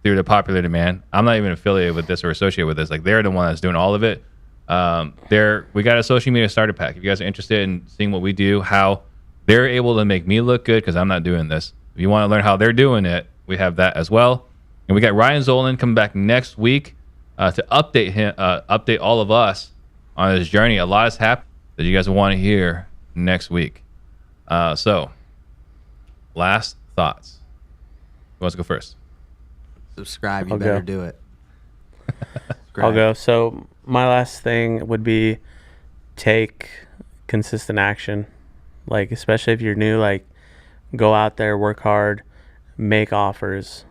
through the popular demand, I'm not even affiliated with this or associated with this. Like, they're the one that's doing all of it. We got a social media starter pack. If you guys are interested in seeing what we do, how they're able to make me look good, because I'm not doing this. If you want to learn how they're doing it, we have that as well. And we got Ryan Zolan coming back next week to update all of us on his journey. A lot has happened that you guys will want to hear next week. So, last thoughts. Who wants to go first? Subscribe. You I'll better go. do it. I'll go. So my last thing would be take consistent action. Like, especially if you're new, like, go out there, work hard, make offers.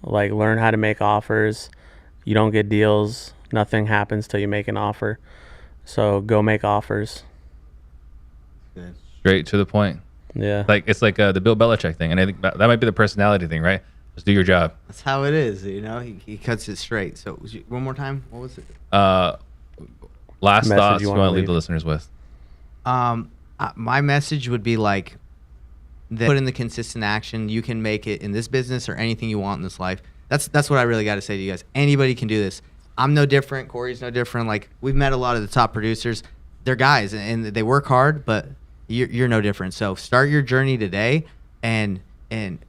Like, learn how to make offers. You don't get deals. Nothing happens till you make an offer. So go make offers. Good. Straight to the point. Yeah. Like, it's like the Bill Belichick thing, and I think that might be the personality thing, right? Just do your job. That's how it is, He cuts it straight. So one more time, what was it? Last Message thoughts you you wanna want to leave leave? the listeners with? My message would be like, put in the consistent action. You can make it in this business or anything you want in this life. That's what I really got to say to you guys. Anybody can do this. I'm no different. Kory's no different. Like, we've met a lot of the top producers. They're guys, and they work hard, but you're no different. So start your journey today. And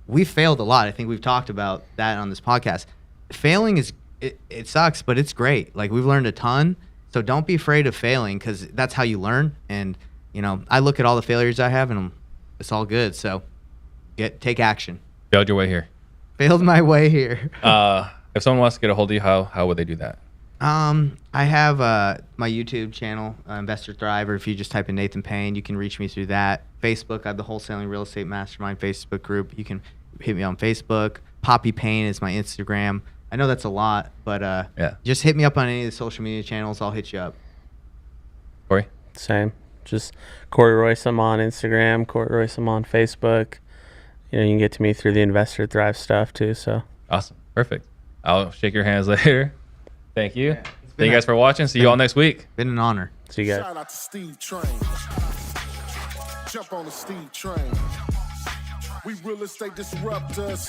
we failed a lot. I think we've talked about that on this podcast. Failing it sucks, but it's great. Like, we've learned a ton, So don't be afraid of failing, because that's how you learn. And, you know, I look at all the failures I have and it's all good. So take action. Failed your way here. Failed my way here. If someone wants to get a hold of you, how would they do that? I have my YouTube channel, Investor Thrive, or if you just type in Nathan Payne, you can reach me through that. Facebook, I have the Wholesaling Real Estate Mastermind Facebook group. You can hit me on Facebook. Poppy Payne is my Instagram. I know that's a lot, but just hit me up on any of the social media channels. I'll hit you up. Kory? Same. Just Kory Roisum on Instagram, Kory Roisum on Facebook. You know, you can get to me through the Investor Thrive stuff too. So Awesome. Perfect. I'll shake your hands later. Thank you. Thank you guys for watching. See you all next week. Been an honor. see you guys. Shout out to Steve Trang. Jump on the Steve Trang. We real estate disruptors.